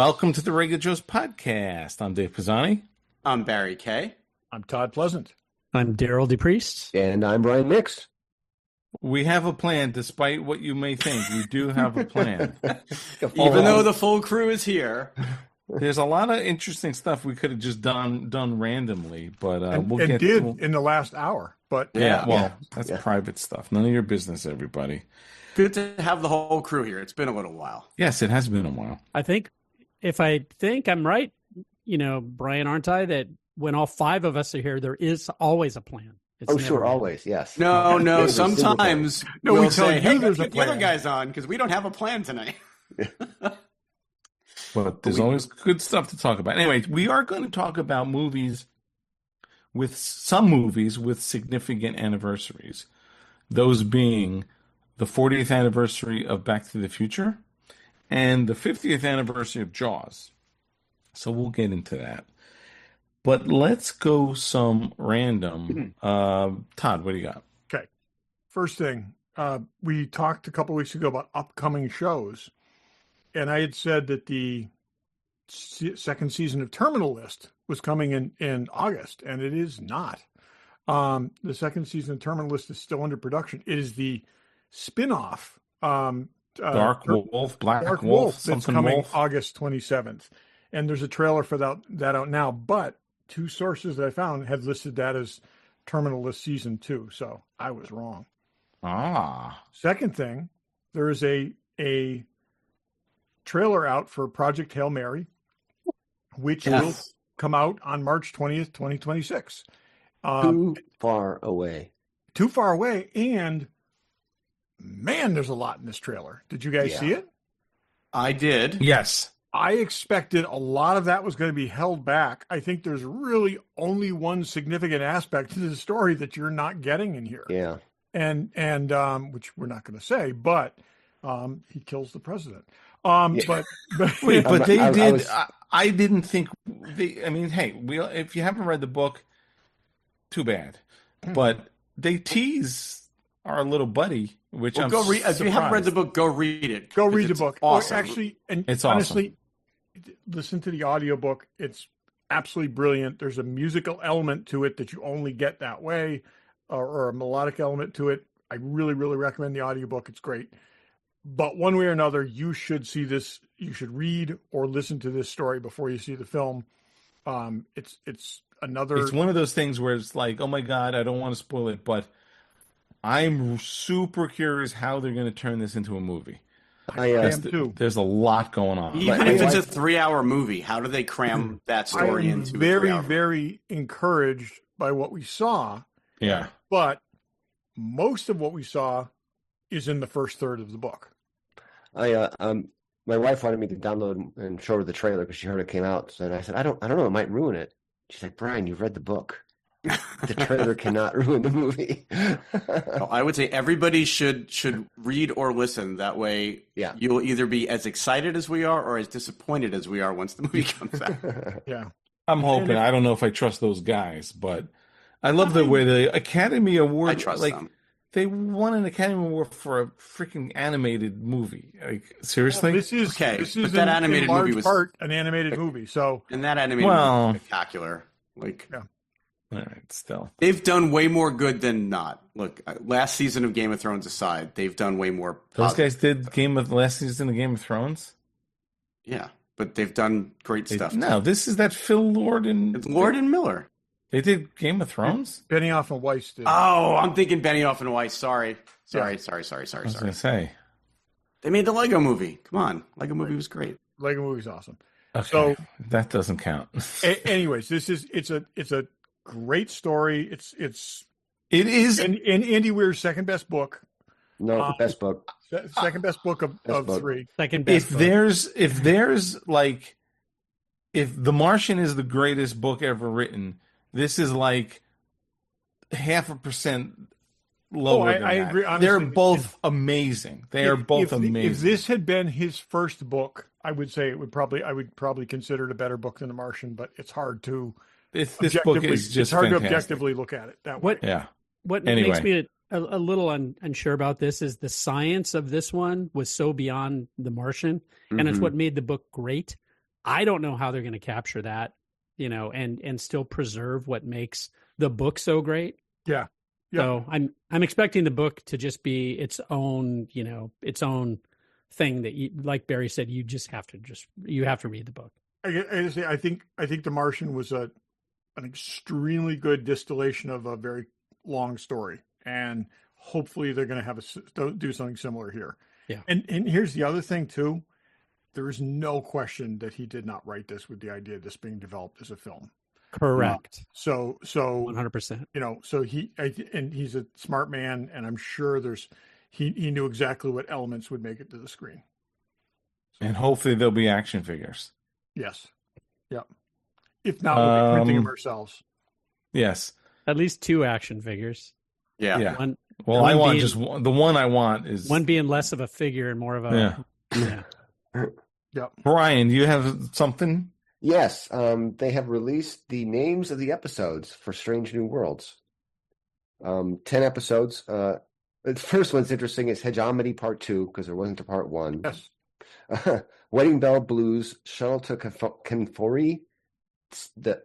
Welcome to the Regular Joe's podcast. I'm Dave Pisani. I'm Barry Kay. I'm Todd Pleasant. I'm Derryl DePriest. And I'm Brian Mix. We have a plan, despite what you may think. We do have a plan. Even though the full crew is here. There's a lot of interesting stuff we could have just done randomly, but in the last hour. But that's private stuff. None of your business, everybody. Good to have the whole crew here. It's been a little while. Yes, it has been a while. I think I'm right, Brian, aren't I? That when all five of us are here, there is always a plan. Sure, always, yes. No. Sometimes we'll say, hey, there's get the other guys on because we don't have a plan tonight. But there's always good stuff to talk about. Anyway, we are going to talk about some movies with significant anniversaries. Those being the 40th anniversary of Back to the Future and the 50th anniversary of Jaws. So we'll get into that. But let's go some random. Todd, what do you got? Okay. First thing, we talked a couple weeks ago about upcoming shows. And I had said that the second season of Terminal List was coming in August, and it is not. The second season of Terminal List is still under production. It is the spin-off Dark Wolf, Black Wolf that's coming August 27th. And there's a trailer for that out now, but two sources that I found had listed that as Terminal List Season 2, so I was wrong. Second thing, there is a trailer out for Project Hail Mary, which will come out on March 20th, 2026. Too far away, and man, there's a lot in this trailer. Did you guys see it? I did. Yes. I expected a lot of that was going to be held back. I think there's really only one significant aspect to the story that you're not getting in here. Yeah. And which we're not going to say, but he kills the president. But I didn't think if you haven't read the book, too bad. But they tease our little buddy, which I'm go read. If you haven't read the book, go read it. Go read the book. Awesome. Actually, and it's honestly, listen to the audiobook. It's absolutely brilliant. There's a musical element to it that you only get that way, or a melodic element to it. I really, really recommend the audiobook. It's great. But one way or another, you should see this. You should read or listen to this story before you see the film. It's one of those things where it's like, oh my God, I don't want to spoil it, but I'm super curious how they're going to turn this into a movie. I am too. There's a lot going on. Even if it's a 3-hour movie, how do they cram that story into very, 3 hours? very encouraged by what we saw. Yeah. But most of what we saw is in the first third of the book. My wife wanted me to download and show her the trailer because she heard it came out. So I said, I don't know, it might ruin it. She's like, Brian, you've read the book. The trailer cannot ruin the movie. I would say everybody should read or listen. That way, you'll either be as excited as we are or as disappointed as we are once the movie comes out. Yeah, I'm hoping. I don't know if I trust those guys, but I love the way the Academy Award. I trust them. They won an Academy Award for a freaking animated movie. Like, seriously? Well, this is that animated in large movie was part an animated movie. So, and that animated movie was spectacular. All right, still. They've done way more good than not. Look, last season of Game of Thrones aside, they've done way more. Those guys did last season of Game of Thrones? Yeah, but they've done great stuff. No, this is that Phil Lord and... It's Lord and Miller. They did Game of Thrones? Benioff and Weiss did. Oh, I'm thinking Benioff and Weiss. Sorry. I was going to say. They made the Lego movie. Come on. Lego movie was great. Lego movie's awesome. Okay, so that doesn't count. Anyways, it's a great story. It is and Andy Weir's second best book. No, best book. Second best book of book. three. Second best. If The Martian is the greatest book ever written, this is like 0.5% lower than I that. agree. Honestly, They're both amazing. They are both amazing. If this had been his first book, I would say I would probably consider it a better book than The Martian, but it's hard to this book is just it's hard fantastic. to objectively look at it that way. What makes me a little unsure about this is the science of this one was so beyond The Martian, and it's what made the book great. I don't know how they're going to capture that, and still preserve what makes the book so great. Yeah. So I'm expecting the book to just be its own, its own thing that, like Barry said, you have to read the book. I think The Martian was an extremely good distillation of a very long story, and hopefully they're going to do something similar here. Yeah. And here's the other thing too. There is no question that he did not write this with the idea of this being developed as a film. Correct. So 100%. So he's a smart man, and I'm sure he knew exactly what elements would make it to the screen. And hopefully there'll be action figures. Yes. Yep. If not, we'll be printing them ourselves. Yes. At least 2 action figures. Yeah. I want just one. The one I want is one being less of a figure and more of a Yeah. Brian, do you have something? Yes, they have released the names of the episodes for Strange New Worlds. 10 episodes. The first one's interesting. It's Hegemony Part 2, because there wasn't a Part 1. Yes. Wedding Bell Blues, Shuttle to Kanfori,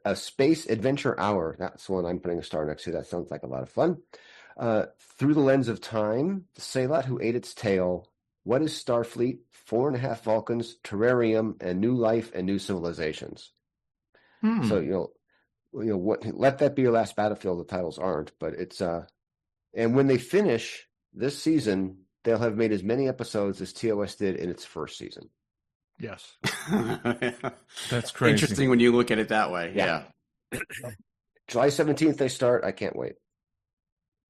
a Space Adventure Hour. That's the one I'm putting a star next to. That sounds like a lot of fun. Through the Lens of Time, The Sailot Who Ate Its Tail, What is Starfleet, 4.5 Vulcans, Terrarium, and New Life and New Civilizations. So, what? Let That Be Your Last Battlefield, the titles aren't, but it's, and when they finish this season, they'll have made as many episodes as TOS did in its first season. Yes. That's crazy. Interesting when you look at it that way. Yeah. July 17th, they start. I can't wait.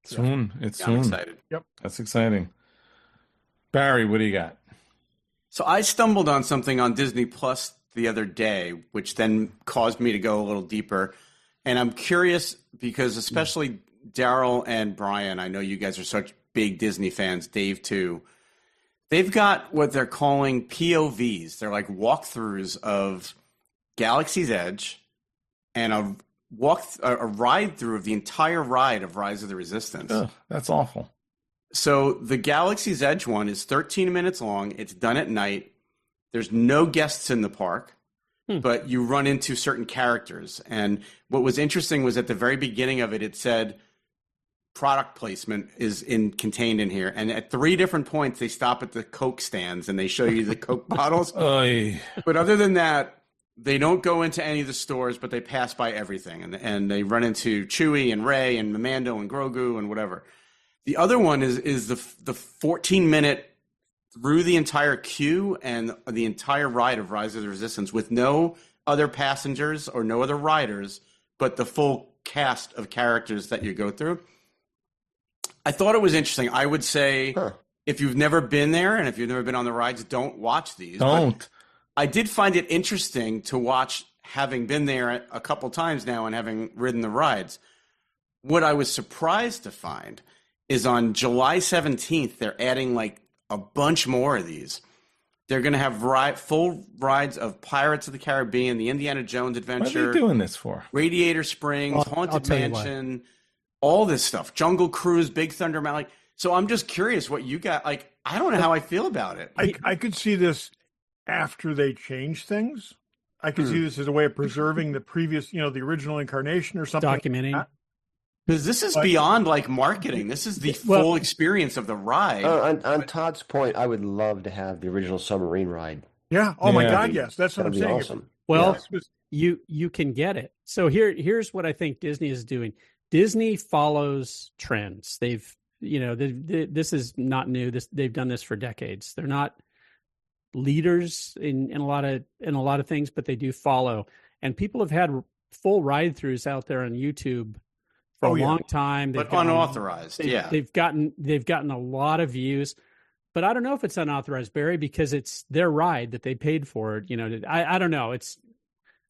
Soon. It's soon. I'm excited. Yep. That's exciting. Barry, what do you got? So I stumbled on something on Disney Plus the other day, which then caused me to go a little deeper. And I'm curious because especially Derryl and Brian, I know you guys are such big Disney fans, Dave too. They've got what they're calling POVs. They're like walkthroughs of Galaxy's Edge and a ride through of the entire ride of Rise of the Resistance. Ugh, that's awful. So the Galaxy's Edge one is 13 minutes long. It's done at night. There's no guests in the park, but you run into certain characters. And what was interesting was at the very beginning of it, it said product placement is contained in here. And at 3 different points, they stop at the Coke stands and they show you the Coke bottles. But other than that, they don't go into any of the stores, but they pass by everything. And they run into Chewie and Rey and Mando and Grogu and whatever. The other one is the 14-minute through the entire queue and the entire ride of Rise of the Resistance with no other passengers or no other riders, but the full cast of characters that you go through. I thought it was interesting. I would say if you've never been there and if you've never been on the rides, don't watch these. Don't. But I did find it interesting to watch, having been there a couple times now and having ridden the rides. What I was surprised to find is on July 17th, they're adding like a bunch more of these. They're going to have full rides of Pirates of the Caribbean, the Indiana Jones Adventure. What are they doing this for? Radiator Springs, Haunted Mansion, all this stuff. Jungle Cruise, Big Thunder Mountain. So I'm just curious what you got. Like, I don't know how I feel about it. I could see this after they change things. I could see this as a way of preserving the previous, the original incarnation or something. Documenting. Because this is beyond like marketing. This is the full experience of the ride. On Todd's point, I would love to have the original submarine ride. Yeah. Oh my God. Yes. That's what I'm saying. Awesome. Well, you can get it. So here's what I think Disney is doing. Disney follows trends. This is not new. They've done this for decades. They're not leaders in a lot of things, but they do follow. And people have had full ride throughs out there on YouTube for a long time. But unauthorized. They've gotten a lot of views, but I don't know if it's unauthorized, Barry, because it's their ride that they paid for. I don't know.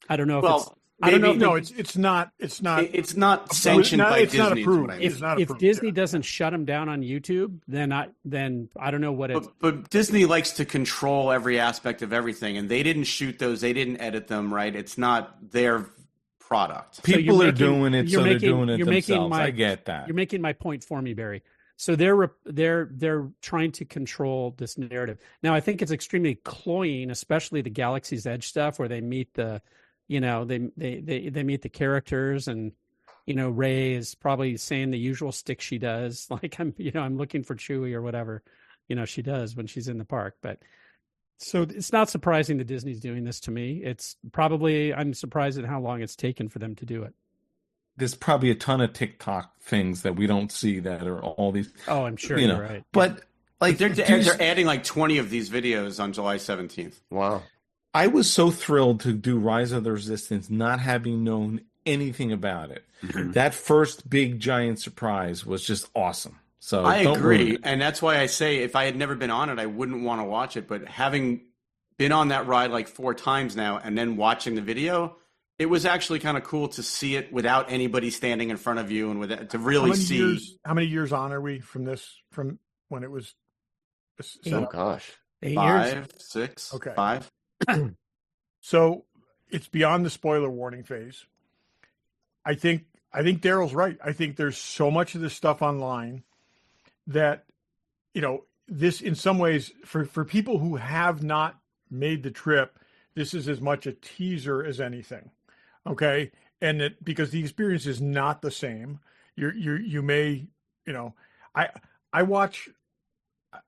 I don't know if I don't know. No, it's not. It's not sanctioned by Disney. Not approved. If Disney doesn't shut them down on YouTube, then I don't know what it's. But Disney likes to control every aspect of everything, and they didn't shoot those. They didn't edit them. Right? It's not their product. People are doing it, so they're doing it themselves. I get that. You're making my point for me, Barry. So they're trying to control this narrative. Now, I think it's extremely cloying, especially the Galaxy's Edge stuff, where they meet they meet the characters, and Rey is probably saying the usual stick she does, like I'm looking for Chewie or whatever, she does when she's in the park. But so it's not surprising that Disney's doing this to me. I'm surprised at how long it's taken for them to do it. There's probably a ton of TikTok things that we don't see that are all these. Oh, I'm sure you're right. But like they're adding like 20 of these videos on July 17th. Wow. I was so thrilled to do Rise of the Resistance, not having known anything about it. Mm-hmm. That first big giant surprise was just awesome. So I don't agree, ruin it. and that's why I say if I had never been on it, I wouldn't want to watch it. But having been on that ride like 4 times now, and then watching the video, it was actually kind of cool to see it without anybody standing in front of you, and to really see. How many years on are we from when it was? Oh gosh, 8 5, years. 6, Okay. 5. So it's beyond the spoiler warning phase. I think Daryl's right. I think there's so much of this stuff online that, this in some ways for people who have not made the trip, this is as much a teaser as anything. Okay. And because the experience is not the same, you may, I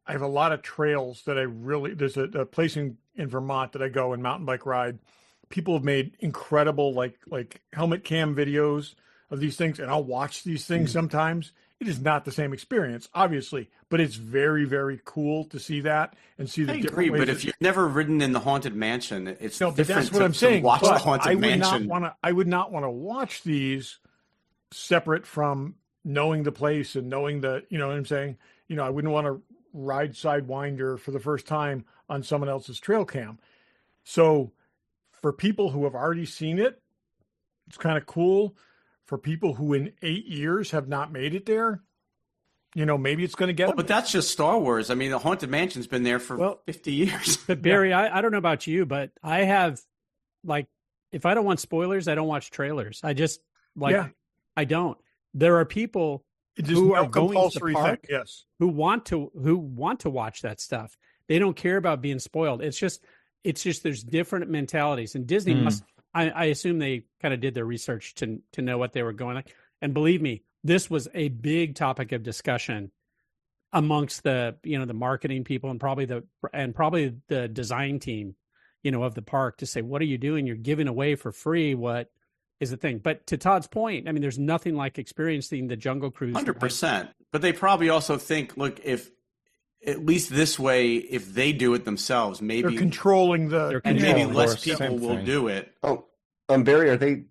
have a lot of trails that there's a place in Vermont that I go and mountain bike ride. People have made incredible, like helmet cam videos of these things. And I'll watch these things sometimes. It is not the same experience, obviously, but it's very, very cool to see that and see the different ways. But if you've never ridden in the Haunted Mansion, it's no, but different that's what I'm saying. to watch the But Haunted Mansion. I would not want to watch these separate from knowing the place and knowing the, you know what I'm saying? I wouldn't want to ride Sidewinder for the first time on someone else's trail cam. So for people who have already seen it, it's kind of cool. For people who in 8 years have not made it there, maybe it's going to get them. But that's just Star Wars. I mean, the Haunted Mansion's been there for 50 years. But Barry, I don't know about you, but I have, if I don't want spoilers, I don't watch trailers. I just I don't. There are people who are going to the park, yes, who want to watch that stuff. They don't care about being spoiled. It's just there's different mentalities, and Disney must. I assume they kind of did their research to know what they were going like. And believe me, this was a big topic of discussion amongst the marketing people and probably the design team, of the park, to say, what are you doing? You're giving away for free what is the thing. But to Todd's point, I mean, there's nothing like experiencing the Jungle Cruise. 100%. But they probably also think, look, if at least this way, if they do it themselves, maybe they're controlling maybe less people will do it. Oh, Barry, are they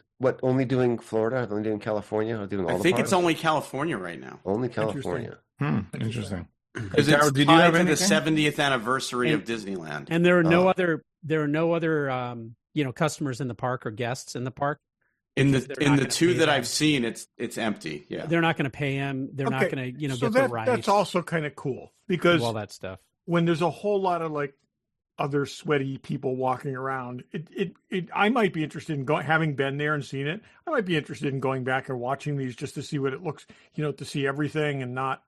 only doing Florida? Are they only doing California? Are they doing all I think it's only California right now. Only California. Interesting. Because it's tied to the 70th anniversary of Disneyland. And there are no other customers in the park or guests in the park. In the 2 that I've seen, it's empty. Yeah, they're not going to pay him. They're not going to get the rights. That's also kind of cool because all that stuff. When there's a whole lot of other sweaty people walking around, I might be interested in having been there and seen it. I might be interested in going back and watching these just to see what it looks, to see everything and not.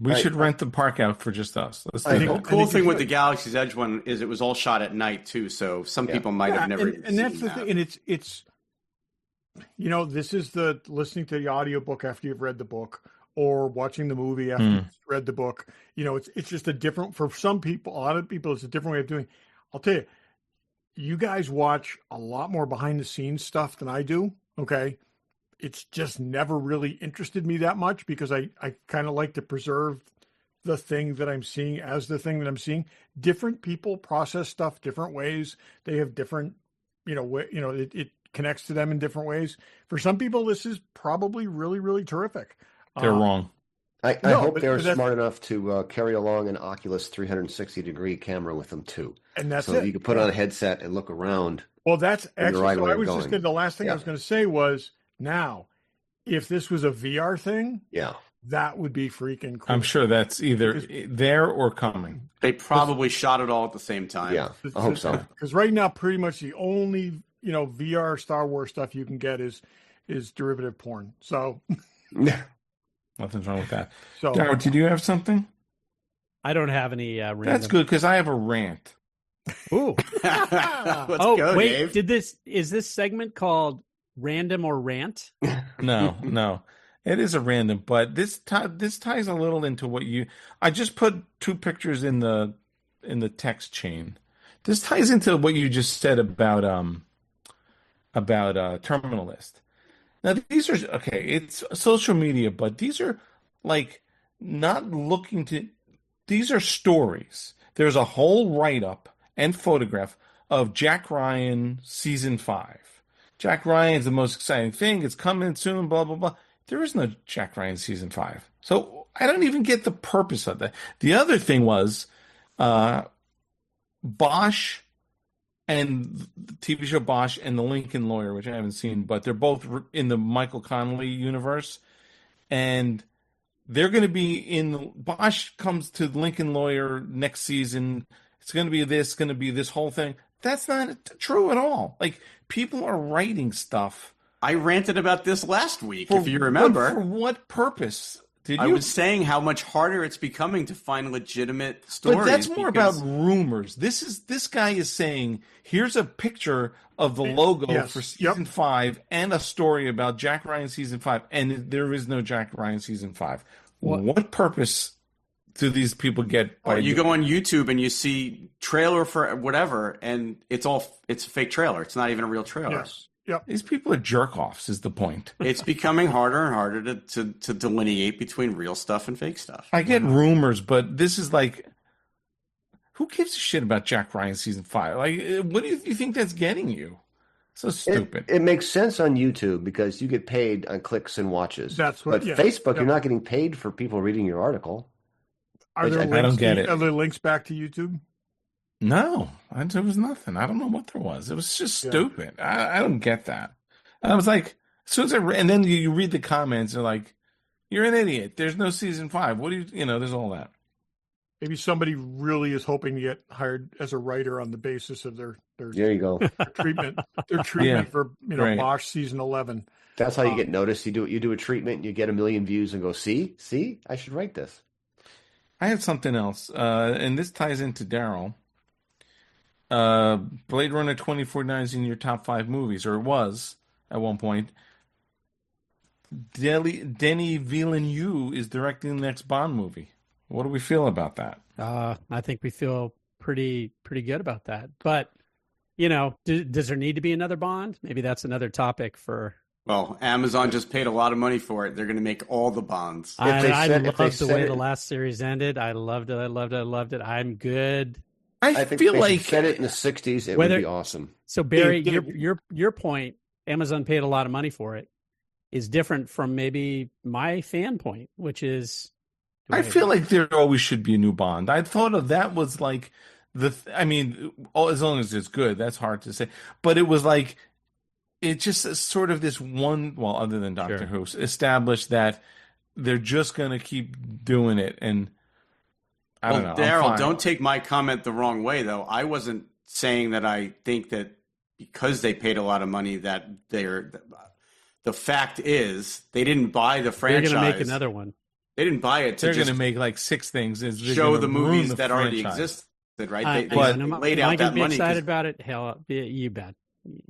We should rent the park out for just us. The cool thing with the Galaxy's Edge one is it was all shot at night too, so some people might have never. And that's the thing, and it's. This is the listening to the audiobook after you've read the book or watching the movie after you've read the book. It's just a different, for some people, a lot of people, it's a different way of doing it. I'll tell you, you guys watch a lot more behind the scenes stuff than I do. Okay. It's just never really interested me that much because I kind of like to preserve the thing that I'm seeing as the thing that I'm seeing. Different people process stuff different ways. They have different, it connects to them in different ways. For some people, this is probably really, really terrific. They're wrong. I hope they're smart enough to carry along an Oculus 360-degree camera with them too. And that's so you can put on a headset and look around. Well, that's actually, right so I was just the last thing I was going to say was, now, if this was a VR thing, that would be freaking cool. I'm sure that's either there or coming. They probably shot it all at the same time. Yeah, I hope so. Because right now, pretty much the only VR Star Wars stuff you can get is derivative porn. So Nothing's wrong with that. So, Darryl, did you have something? I don't have any random. That's good because I have a rant. Ooh. Let's go, wait, Dave. is this segment called Random or Rant? No. It is a random, but this ties a little into what I just put two pictures in the text chain. This ties into what you just said about Terminal List. Now these are okay. It's social media, but these are like not looking to. These are stories. There's a whole write-up and photograph of Jack Ryan season 5. Jack Ryan's the most exciting thing. It's coming soon. Blah blah blah. There is no Jack Ryan season 5, so I don't even get the purpose of that. The other thing was Bosch and the TV show Bosch and the Lincoln Lawyer, which I haven't seen, but they're both in the Michael Connelly universe, and they're going to be in. Bosch comes to Lincoln Lawyer next season. It's going to be this whole thing. That's not true at all. Like, people are writing stuff. I ranted about this last week, if you remember. For what purpose? I was saying how much harder it's becoming to find legitimate stories. But that's more about rumors. This guy is saying, here's a picture of the logo for season 5 and a story about Jack Ryan season 5, and there is no Jack Ryan season 5. What purpose do these people get? You go on YouTube and you see trailer for whatever, and it's a fake trailer. It's not even a real trailer. Yes. Yep. These people are jerk-offs is the point. It's becoming harder and harder to delineate between real stuff and fake stuff. I get rumors, but this is like, who gives a shit about Jack Ryan season 5? Like, what do you think that's getting you? So stupid. It makes sense on YouTube because you get paid on clicks and watches. That's what. But Facebook, you're not getting paid for people reading your article. Are there I don't get it. Are there links back to YouTube? No, there was nothing. I don't know what there was. It was just stupid. I don't get that. And I was like, as soon as and then you read the comments, they're like, you're an idiot. There's no season 5. What do there's all that. Maybe somebody really is hoping to get hired as a writer on the basis of their there you go. treatment. Their treatment for right. Bosch season 11. That's how you get noticed. You do a treatment, and you get 1 million views, and go, see, I should write this. I had something else, and this ties into Derryl. Blade Runner 2049 is in your top 5 movies, or it was at one point. Denis Villeneuve is directing the next Bond movie. What do we feel about that? I think we feel pretty good about that. But, does there need to be another Bond? Maybe that's another topic for... Well, Amazon just paid a lot of money for it. They're going to make all the Bonds. I loved the way the last series ended. I loved it. I'm good. I think feel they like said it in the 60s. It would be awesome. So Barry, your point, Amazon paid a lot of money for it, is different from maybe my fan point, which is I feel like there always should be a new Bond. I thought of that was like as long as it's good, that's hard to say. But it was like it just sort of this one, well, other than Doctor Who, established that they're just going to keep doing it. And I don't know. Derryl, don't take my comment the wrong way, though. I wasn't saying that I think that because they paid a lot of money that the fact is they didn't buy the franchise. They're going to make another one. They didn't buy it to They're going to make like 6 things. Show the movies that already existed, right? They laid out that money. Excited about it. Hell, you bet.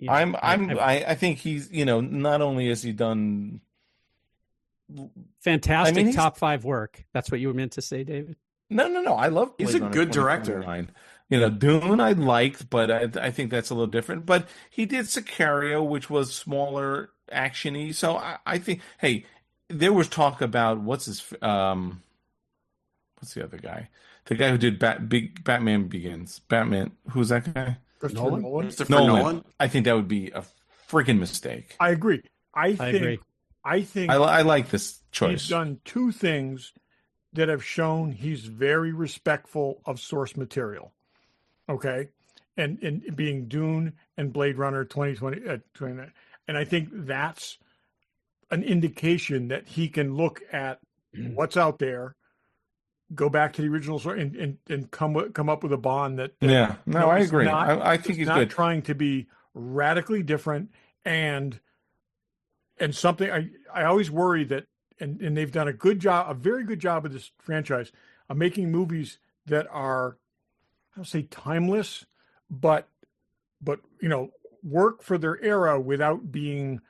I think he's, not only has he done fantastic top 5 work. That's what you were meant to say, David. No. I love. He's a good director. Dune I liked, but I think that's a little different. But he did Sicario, which was smaller, actiony. So I think, hey, there was talk about what's the other guy? The guy who did Batman Begins. Batman. Who's that guy? Christopher Nolan. I think that would be a freaking mistake. I agree. I think I like this choice. He's done 2 things that have shown he's very respectful of source material. Okay. And being Dune and Blade Runner 2020, and I think that's an indication that he can look at what's out there, go back to the original story, and come up with a Bond that I agree. I think he's not good. Trying to be radically different and something. I always worry that and they've done a very good job with this franchise of making movies that are, I don't say timeless, but work for their era without being,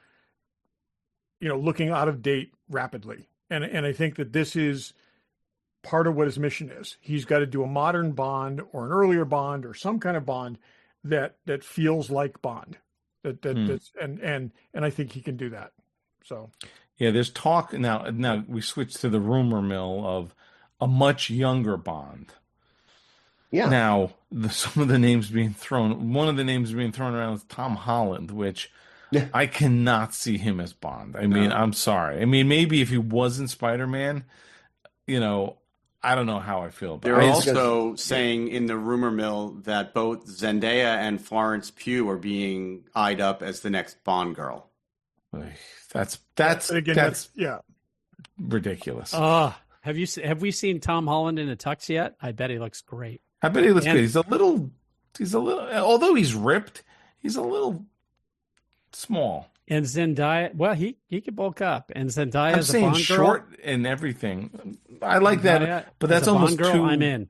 looking out of date rapidly. And I think that this is part of what his mission is. He's got to do a modern Bond or an earlier Bond or some kind of Bond that feels like Bond. That's and I think he can do that. So yeah, there's talk now. Now we switch to the rumor mill of a much younger Bond. Yeah. Now, some of the names being thrown. One of the names being thrown around is Tom Holland, which I cannot see him as Bond. I mean, I'm sorry. I mean, maybe if he wasn't Spider-Man, I don't know how I feel about it. They're also saying in the rumor mill that both Zendaya and Florence Pugh are being eyed up as the next Bond girl. That's ridiculous. Have we seen Tom Holland in a tux yet? I bet he looks great. I bet he looks good. He's a little, although he's ripped, he's a little small. And Zendaya, well, he could bulk up. And Zendaya I'm is a saying Bond girl. short and everything. I like that, but that's a almost Bond girl, too. I'm in.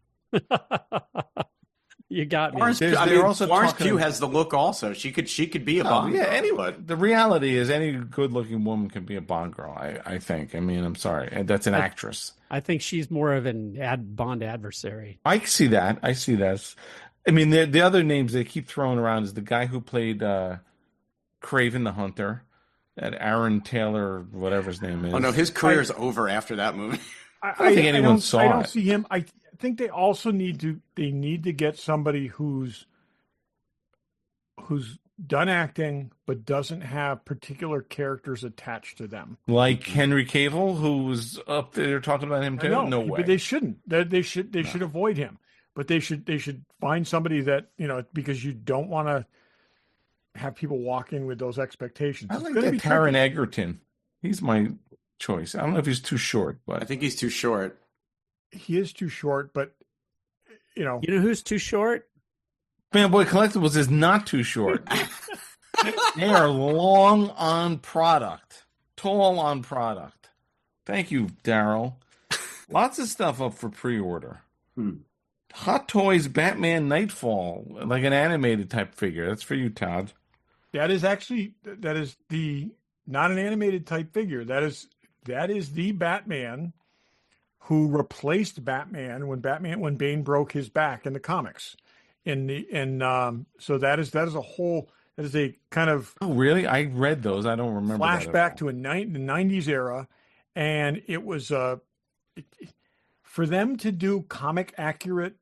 You got me. Florence Pugh has the look also. She could be a Bond girl. Anyway, the reality is any good-looking woman can be a Bond girl, I think. I mean, I'm sorry. That's an actress. I think she's more of an Bond adversary. I see that. I mean, the other names they keep throwing around is the guy who played Kraven the Hunter, that Aaron Taylor, whatever his name is. Oh, no, his career's over after that movie. I don't think anyone saw it. I don't see him. I think they also need to get somebody who's done acting but doesn't have particular characters attached to them. Like Henry Cavill, who's up there talking about him too. No way. But they shouldn't. They should avoid him. But they should find somebody that, because you don't want to have people walk in with those expectations. I like that Taron Egerton. He's my choice. I don't know if he's too short, but I think he's too short. He is too short, but You know who's too short? Fanboy Collectibles is not too short. They are long on product. Tall on product. Thank you, Derryl. Lots of stuff up for pre-order. Hot Toys Batman Nightfall, like an animated type figure. That's for you, Todd. That is the not an animated type figure. That is the Batman who replaced Batman when Bane broke his back in the comics. So that is a kind of oh really? I read those. I don't remember flashback to the 90s era, and it was for them to do comic accurate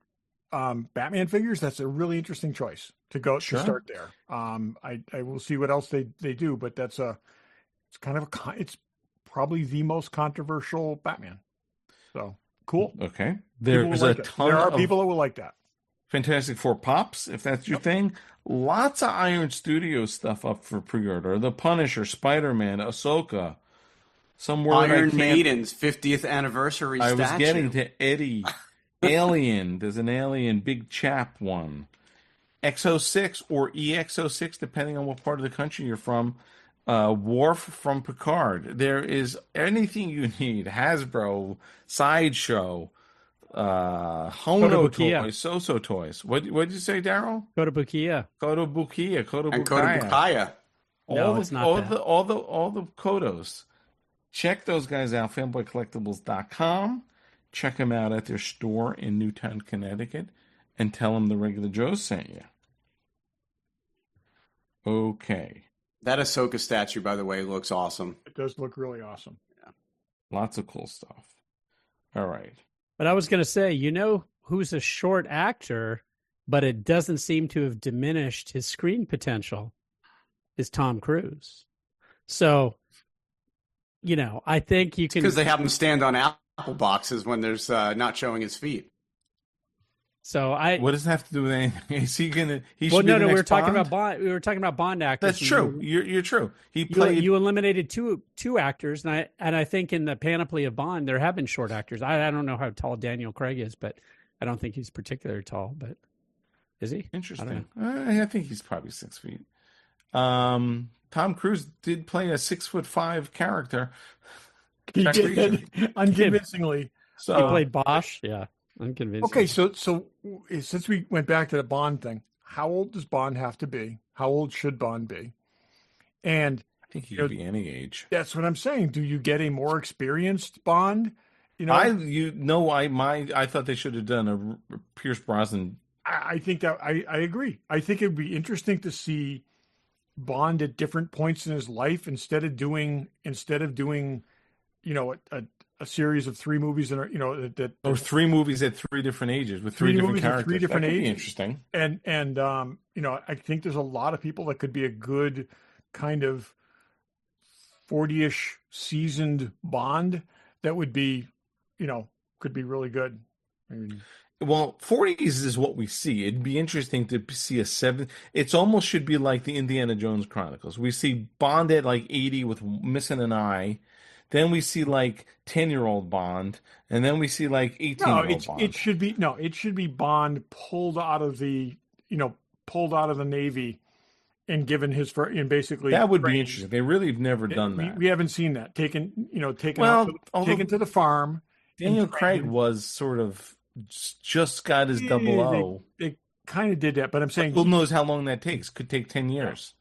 Batman figures. That's a really interesting choice to start there. I will see what else they do, but it's probably the most controversial Batman. So cool. Okay, there's a ton. There are people that will like that. Fantastic Four pops, if that's your thing. Lots of Iron Studios stuff up for pre-order. The Punisher, Spider-Man, Ahsoka. Some word Iron Maiden's 50th anniversary statue. I was getting to Eddie. Alien. There's an Alien Big Chap one. X06 or EX06, depending on what part of the country you're from. Worf from Picard. There is anything you need. Hasbro, Sideshow, Hono Toys, Soso Toys. What did you say, Derryl? Kotobukiya. And Kotobukaya. All the Kodos. Check those guys out, fanboycollectibles.com. Check them out at their store in Newtown, Connecticut, and tell them the Regular Joe sent you. Okay. That Ahsoka statue, by the way, looks awesome. It does look really awesome. Yeah. Lots of cool stuff. All right. But I was going to say, who's a short actor, but it doesn't seem to have diminished his screen potential, is Tom Cruise. So, I think you can... Because they have him stand on Apple boxes when there's not showing his feet. So what does that have to do with anything? Is he gonna? We were talking about Bond. We were talking about Bond actors. That's true. You're true. You eliminated two actors, and I think in the panoply of Bond there have been short actors. I don't know how tall Daniel Craig is, but I don't think he's particularly tall. But is he? Interesting. I think he's probably 6 feet. Tom Cruise did play a 6'5" character. He Jack did Reacher. unconvincingly. He So played Bosch. Yeah, unconvincing. Okay, so since we went back to the Bond thing, how old does Bond have to be? How old should Bond be? And I think he could be any age. that's what I'm saying. Do you get a more experienced Bond? You know, I thought they should have done a Pierce Brosnan. I think that I agree. I think it would be interesting to see Bond at different points in his life instead of doing you know a series of 3 movies and Or 3 movies at 3 different ages with 3 different characters. 3 different that could be ages. interesting. And you know, I think there's a lot of people that could be a good kind of 40-ish seasoned Bond that would be, you know, could be really good. I mean, Well, 40s is what we see. It'd be interesting to see a 7. It's almost should be like the Indiana Jones Chronicles. We see Bond at like 80 with missing an eye. Then we see like 10-year-old Bond, and then we see like 18-year-old Bond. it should be Bond pulled out of the Navy and given his and basically That would be trained. interesting. They really have never done that. We haven't seen that taken Well, taken to the farm. Daniel and Craig trained. was sort of just got his 00. They kind of did that, but I'm saying Who knows how long that takes? Could take 10 years.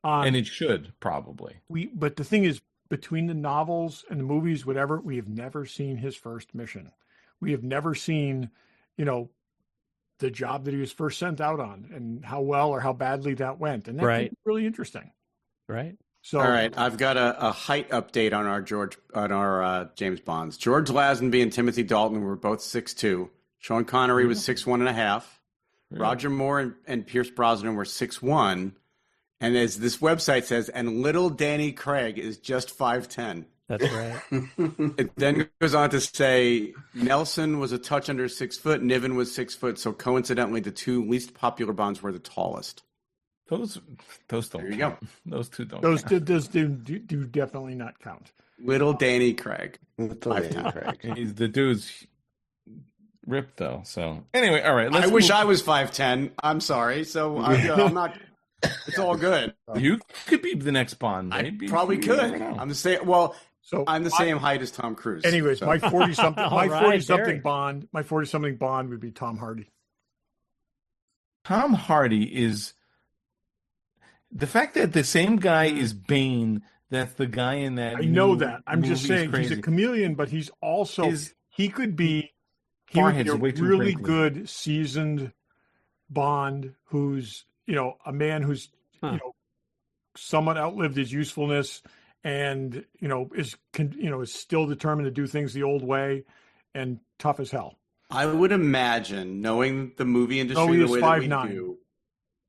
And it should, probably. But the thing is, between the novels and the movies, whatever, we have never seen his first mission. We have never seen, you know, the job that he was first sent out on and how well or how badly that went. And that's really interesting. Right. So, all right, I've got a height update on our James Bonds. George Lazenby and Timothy Dalton were both 6'2". Sean Connery was 6'1.5". Roger Moore and Pierce Brosnan were 6'1". And as this website says, and little Danny Craig is just 5'10". That's right. It then goes on to say Nelson was a touch under 6 foot, Niven was 6 foot, so coincidentally the 2 least popular Bonds were the tallest. Those don't There you count. go. Those 2 don't those count. do definitely not count. Little Danny Craig. Little Danny Craig. The dude's ripped, though. So, anyway, all right. I wish I was 5'10". I'm sorry. So I'm not... It's all good. You could be the next Bond. I Maybe. probably could. I'm the same. Well, So I'm the same height as Tom Cruise. Anyways, so. my 40-something, All right, Derry. Bond, my 40-something Bond would be Tom Hardy. Tom Hardy is the fact that the same guy is Bane. That's the guy in that. I know new that. I'm just movie is saying he's crazy. a chameleon, but he's also he would be Forehead's a way too really wrinkly. good seasoned Bond who's, you know, a man who's you know, somewhat outlived his usefulness and, you know, is still determined to do things the old way and tough as hell. I would imagine, knowing the movie industry he the is way that we 5'9". do,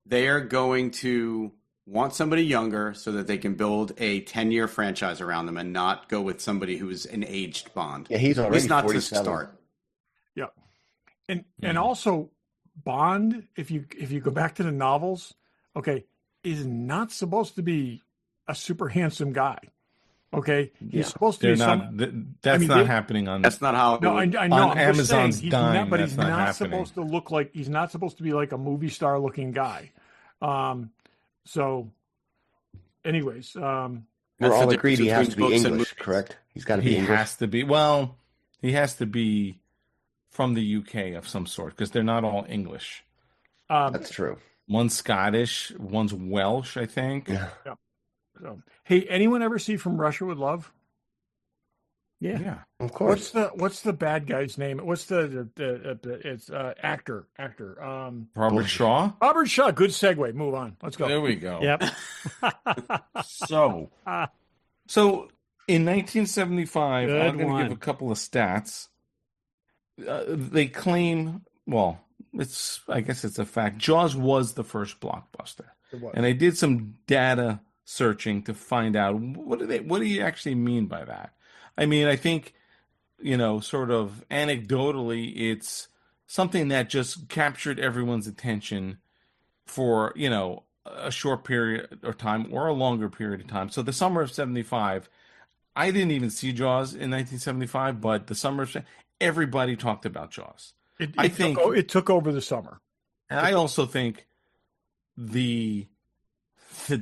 they are going to want somebody younger so that they can build a 10-year franchise around them and not go with somebody who's an aged Bond. Yeah, he's At already least not to 47. start. Yeah. And also Bond, if you go back to the novels, okay, is not supposed to be a super handsome guy. Okay, he's supposed to They're be not. That's not happening on. That's not how. No, I know. on I'm just Amazon's saying, he's dime, not, but that's he's not not happening. supposed to look like he's not supposed to be like a movie star looking guy. So, anyways, We're That's all the agreed he difference has to be between books and English, movies. correct? He's got to be He English. has to be. Well, he has to be from the UK of some sort because they're not all English. That's true. One's Scottish, one's Welsh, I think. Yeah. so, hey, anyone ever see From Russia with Love? Yeah. Of course. What's the bad guy's name? What's the it's actor. Robert Shaw. Robert Shaw. Good segue. Move on. Let's go. There we go. Yep. So in 1975, Good I'm going to one. give a couple of stats. They claim, well, I guess it's a fact. Jaws was the first blockbuster, It was. and I did some data searching to find out what do you actually mean by that. I mean, I think, sort of anecdotally, it's something that just captured everyone's attention for, a short period of time or a longer period of time. So the summer of 75, I didn't even see Jaws in 1975, but the summer of everybody talked about Jaws. It took over the summer. And I also think the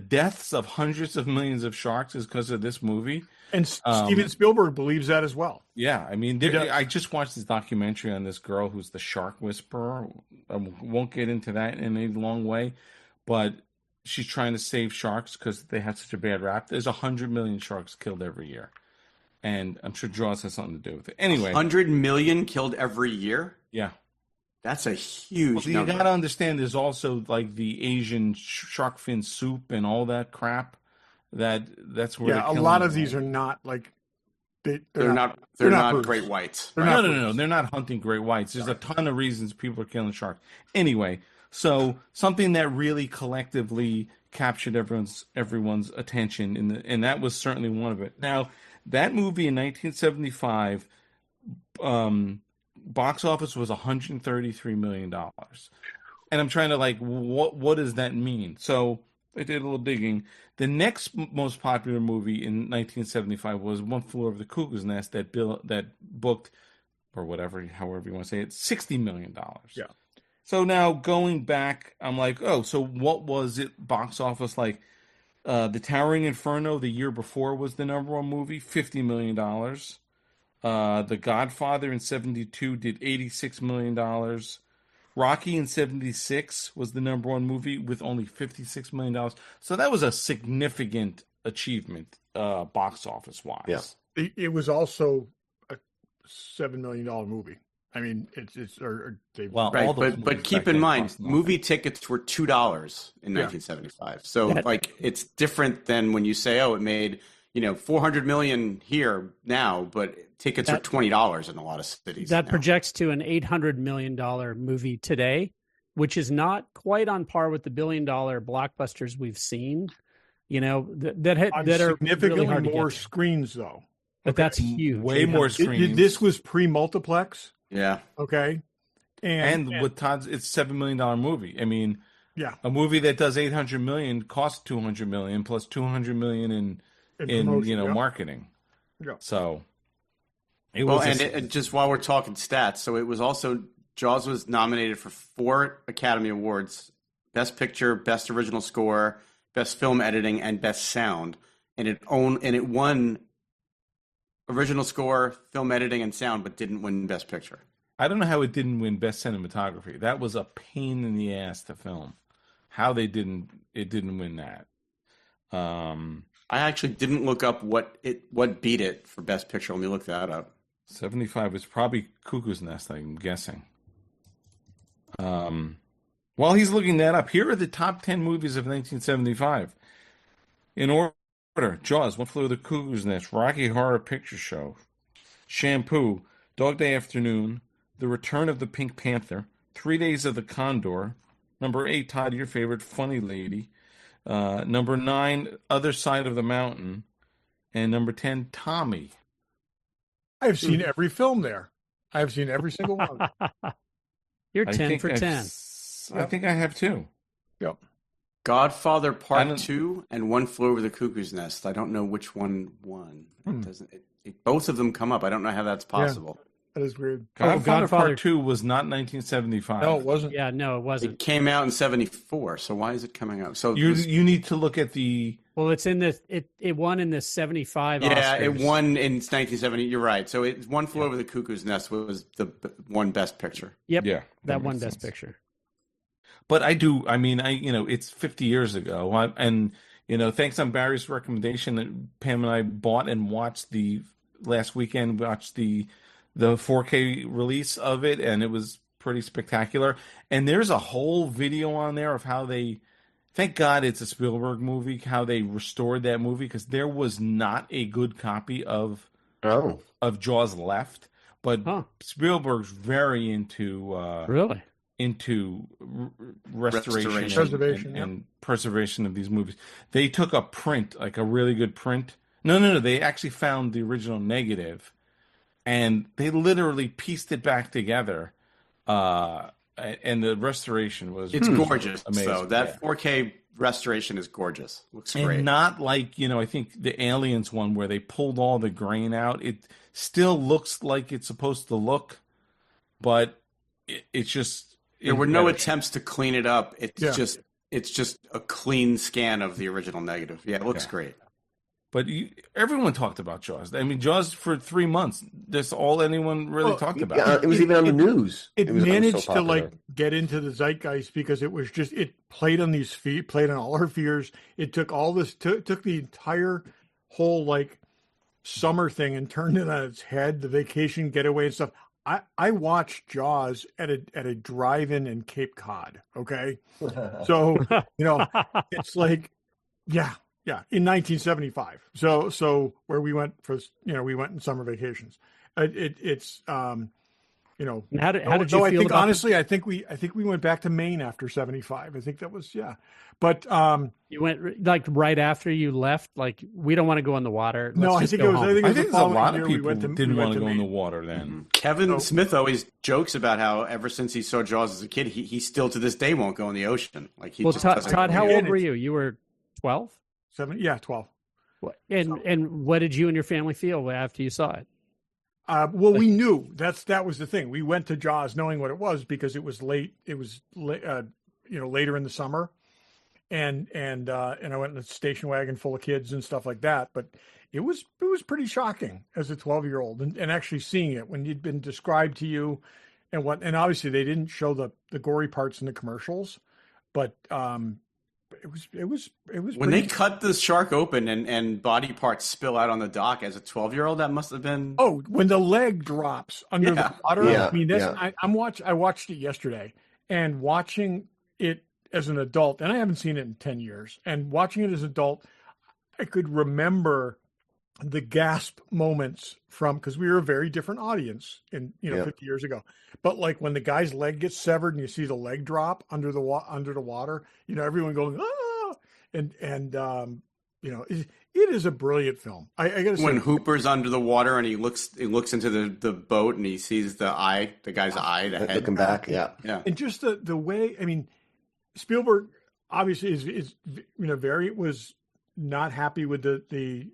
deaths of hundreds of millions of sharks is because of this movie. And Steven Spielberg believes that as well. Yeah, I mean, I just watched this documentary on this girl who's the shark whisperer. I won't get into that in a long way, but she's trying to save sharks because they have such a bad rap. There's 100 million sharks killed every year, and I'm sure Jaws has something to do with it. Anyway, 100 million killed every year? Yeah. That's a huge number. You got to understand there's also like the Asian shark fin soup and all that crap. That's where a lot of these are not like they're not great whites. No. They're not hunting great whites. There's a ton of reasons people are killing sharks. Anyway, so something that really collectively captured everyone's attention, and that was certainly one of it. Now, that movie in 1975, box office was $133 million, and I'm trying to what does that mean? So I did a little digging. The next most popular movie in 1975 was One Flew Over the Cuckoo's Nest that booked, or whatever, however you want to say it, $60 million. Yeah. So now going back, I'm like, oh, so what was it box office like? The Towering Inferno the year before was the number one movie, $50 million. The Godfather in 72 did $86 million. Rocky in 76 was the number one movie with only $56 million. So that was a significant achievement box office wise. Yeah. It was also a $7 million movie. I mean, but keep in mind, movie tickets were $2 in 1975. So it's different than when you say, oh, it made 400 million here now, but tickets are $20 in a lot of cities. That now projects to an $800 million movie today, which is not quite on par with the $1 billion blockbusters we've seen. That are significantly really hard more to get. Screens though. But that's huge. Way more screens. This was pre-multiplex. Yeah. Okay. And with Todd's, it's $7 million movie. I mean, yeah, a movie that does $800 million costs $200 million plus $200 million in marketing. Yeah. So it was. And just while we're talking stats, so it was also Jaws was nominated for 4 Academy Awards: Best Picture, Best Original Score, Best Film Editing, and Best Sound. And it won Original Score, Film Editing, and Sound, but didn't win Best Picture. I don't know how it didn't win Best Cinematography. That was a pain in the ass to film. How it didn't win that. I actually didn't look up what beat it for Best Picture. Let me look that up. 75 was probably Cuckoo's Nest, I'm guessing. While he's looking that up, here are the top 10 movies of 1975. In order: Jaws, One Flew Over the Cuckoo's Nest, Rocky Horror Picture Show, Shampoo, Dog Day Afternoon, The Return of the Pink Panther, 3 Days of the Condor, number 8, Todd, your favorite, Funny Lady, number 9, Other Side of the Mountain, and number 10, Tommy. I've seen every film there. I've seen every single one. You're 10 for 10. I think I have too. Yep. Godfather Part 2 and One Flew Over the Cuckoo's Nest. I don't know which one won. Both of them come up. I don't know how that's possible. Yeah, that is weird. Godfather Part 2 was not 1975. No, it wasn't. Yeah, no, it wasn't. It came out in 74. So why is it coming out? So you need to look at the. Well, it's in the it won in the 75. Yeah, Oscars. it won in 1970. You're right. So One Flew Over the Cuckoo's Nest was the one Best Picture. Yep. Yeah, that one Best Picture. But it's 50 years ago. Thanks on Barry's recommendation that Pam and I bought and watched last weekend, watched the 4K release of it, and it was pretty spectacular. And there's a whole video on there of how thank God it's a Spielberg movie, how they restored that movie, because there was not a good copy of Jaws left. But Spielberg's very into restoration and preservation of these movies. They took a print, like a really good print. No. They actually found the original negative, and they literally pieced it back together. And the restoration was gorgeous. amazing. So that 4K restoration is gorgeous. Looks great. And not like, I think the Aliens one where they pulled all the grain out. It still looks like it's supposed to look, but it's just. There were no attempts to clean it up. It's just a clean scan of the original negative. Yeah, it looks great. But everyone talked about Jaws. I mean, Jaws for 3 months. That's all anyone really talked about. Yeah, it was even on the news. It was managed so to popular. get into the zeitgeist because it played on these feet, played on all our fears. It took all this, took the entire whole summer thing and turned it on its head. The vacation getaway and stuff. I watched Jaws at a drive-in in Cape Cod. Okay, so it's in 1975. So where we went we went in summer vacations. How did you feel? Honestly, I think we went back to Maine after 75. I think that was But you went right after you left. Like, we don't want to go in the water. No, I think it was. I think the a lot of year people didn't want to go in the Maine. water then. Kevin Smith always jokes about how ever since he saw Jaws as a kid, he still to this day won't go in the ocean. Like he just doesn't Todd, go how in. old were you? You were 12? 12. And what did you and your family feel after you saw it? Well, we knew that was the thing. We went to Jaws knowing what it was because it was late. It was later in the summer, and I went in a station wagon full of kids and stuff like that. But it was pretty shocking as a 12-year-old and actually seeing it when you'd been described to you, and obviously they didn't show the gory parts in the commercials, but it was when they cut the shark open and body parts spill out on the dock as a 12-year-old. That must have been when the leg drops under the water. Yeah. I mean, I watched it yesterday, and watching it as an adult, and I haven't seen it in 10 years, and watching it as an adult, I could remember the gasp moments because we were a very different audience 50 years ago. But like when the guy's leg gets severed and you see the leg drop under the water, everyone going, ah, and it is a brilliant film. I gotta say, when Hooper's under the water and he looks into the boat and he sees the guy's eye, the head looking back, yeah. And just the way, I mean, Spielberg obviously is was not happy with the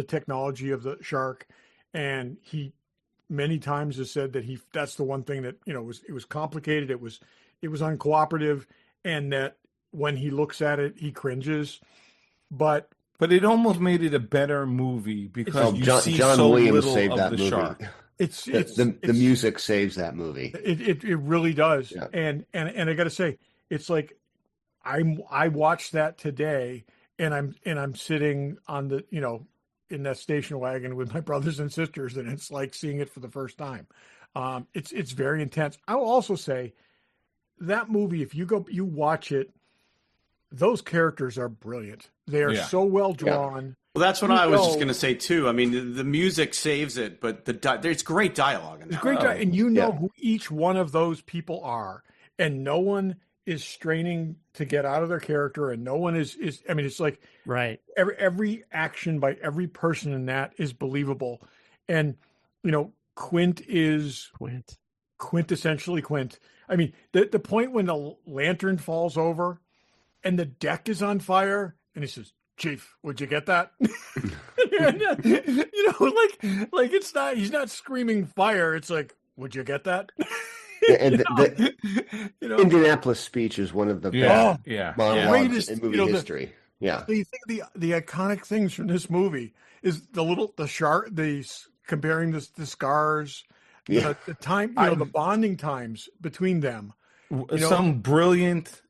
technology of the shark, and he many times has said that that's the one thing that it was complicated, it was uncooperative, and that when he looks at it he cringes, but it almost made it a better movie because see John so Williams little saved of that the movie. shark. The music saves that movie. It really does. Yeah. And I got to say, it's like I watched that today, and I'm sitting on the in that station wagon with my brothers and sisters, and it's like seeing it for the first time. It's very intense. I will also say that movie, if you watch it, those characters are brilliant. They are so well drawn. Well, that's what I was just going to say too. I mean, the music saves it, but there's great dialogue in that. It's great, and who each one of those people are, and no one is straining to get out of their character, and no one is. I mean, it's like right. Every action by every person in that is believable, and Quint is quintessentially Quint. I mean, the point when the lantern falls over, and the deck is on fire, and he says, "Chief, would you get that?" like it's not. He's not screaming fire. It's like, "Would you get that?" And the Indianapolis speech is one of the best monologues in movie history. Yeah. So you think the iconic things from this movie is the shark, comparing the scars, the time, the bonding times between them. Some brilliant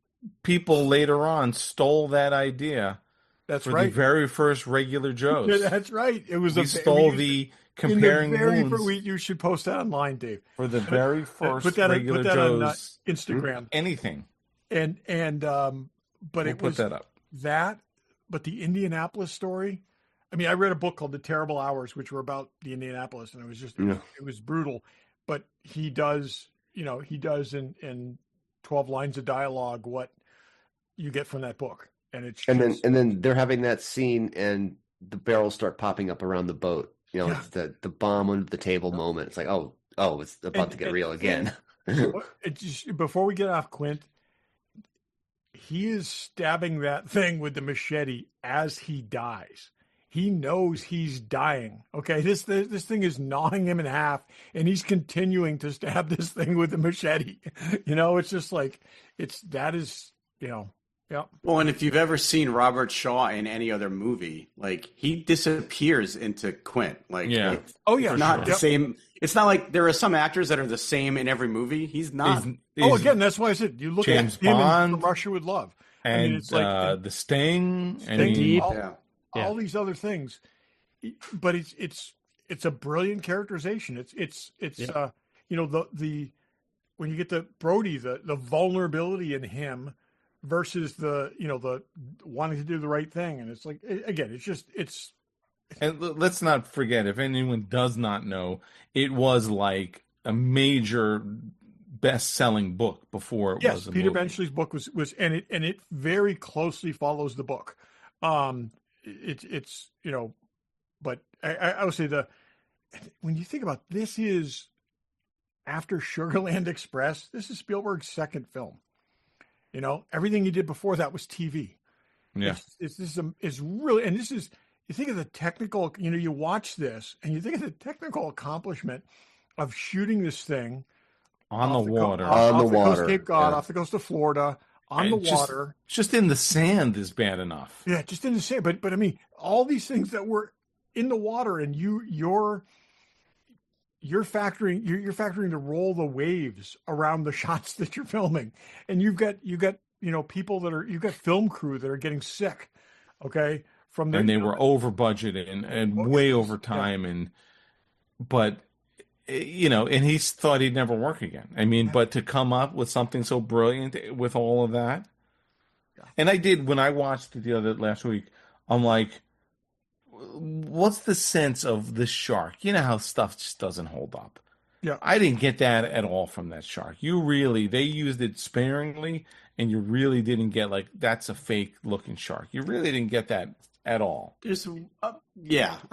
people later on stole that idea. That's for right. The very first regular Joes. That's right. It was comparing wounds. You should post that online, Dave. For the very first put that Joes, on Instagram. Anything. But we'll it was put that up. But the Indianapolis story. I mean, I read a book called The Terrible Hours, which were about the Indianapolis, and it was it was brutal. But he does in 12 lines of dialogue what you get from that book. And then they're having that scene and the barrels start popping up around the boat. It's the bomb under the table moment. It's like, it's about to get real again. Before we get off Quint, he is stabbing that thing with the machete as he dies. He knows he's dying. Okay, this thing is gnawing him in half, and he's continuing to stab this thing with the machete. It's just like Yeah. Well, and if you've ever seen Robert Shaw in any other movie, like he disappears into Quint. Like, Yeah. it's not the same. It's not like there are some actors that are the same in every movie. He's not. Again, that's why I said you look James at him Bond, in Russia with Love. And I mean, it's like the Sting, Deep. all these other things, but it's a brilliant characterization. It's you know, the when you get the Brody, the vulnerability in him versus the wanting to do the right thing, and it's like, again, it's. And let's not forget, if anyone does not know, it was like a major best-selling book before it was a Peter movie. Benchley's book was and it very closely follows the book. It's but I would say when you think about this, is after Sugarland Express, this is Spielberg's second film. Everything he did before that was TV. Yeah, it's really, and this is, you think of the technical, you watch this and you think of the technical accomplishment of shooting this thing on the water, off the coast of Cape Cod, off the coast of Florida, on the water. Just in the sand is bad enough. Yeah, just in the sand. But I mean, all these things that were in the water, and you're factoring to roll the waves around the shots that you're filming, and you've got people you've got film crew that are getting sick. Okay. And they were over budgeted and way over time, but and he thought he'd never work again. I mean, but to come up with something so brilliant with all of that, and I did when I watched it last week. I'm like, what's the sense of the shark? You know how stuff just doesn't hold up. Yeah, I didn't get that at all from that shark. They used it sparingly, and you really didn't get like that's a fake looking shark. You really didn't get that at all. There's, I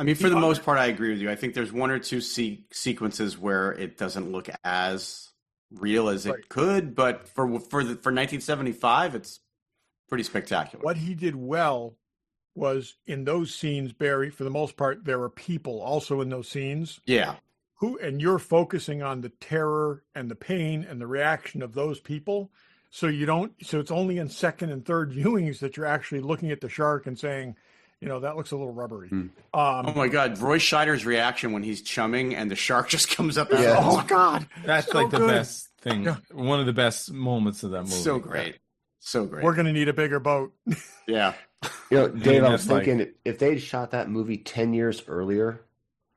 mean, for the most part, I agree with you. I think there's one or two sequences where it doesn't look as real as it could, but for 1975, it's pretty spectacular. What he did well was in those scenes, Barry, for the most part, there were people also in those scenes. Yeah. And you're focusing on the terror and the pain and the reaction of those people. So it's only in second and third viewings that you're actually looking at the shark and saying, that looks a little rubbery. Oh my God. Roy Scheider's reaction when he's chumming and the shark just comes up. Oh God. That's so like the best thing. Yeah. One of the best moments of that movie. So great. So great. We're going to need a bigger boat. Yeah. Dave, I was thinking if they'd shot that movie 10 years earlier,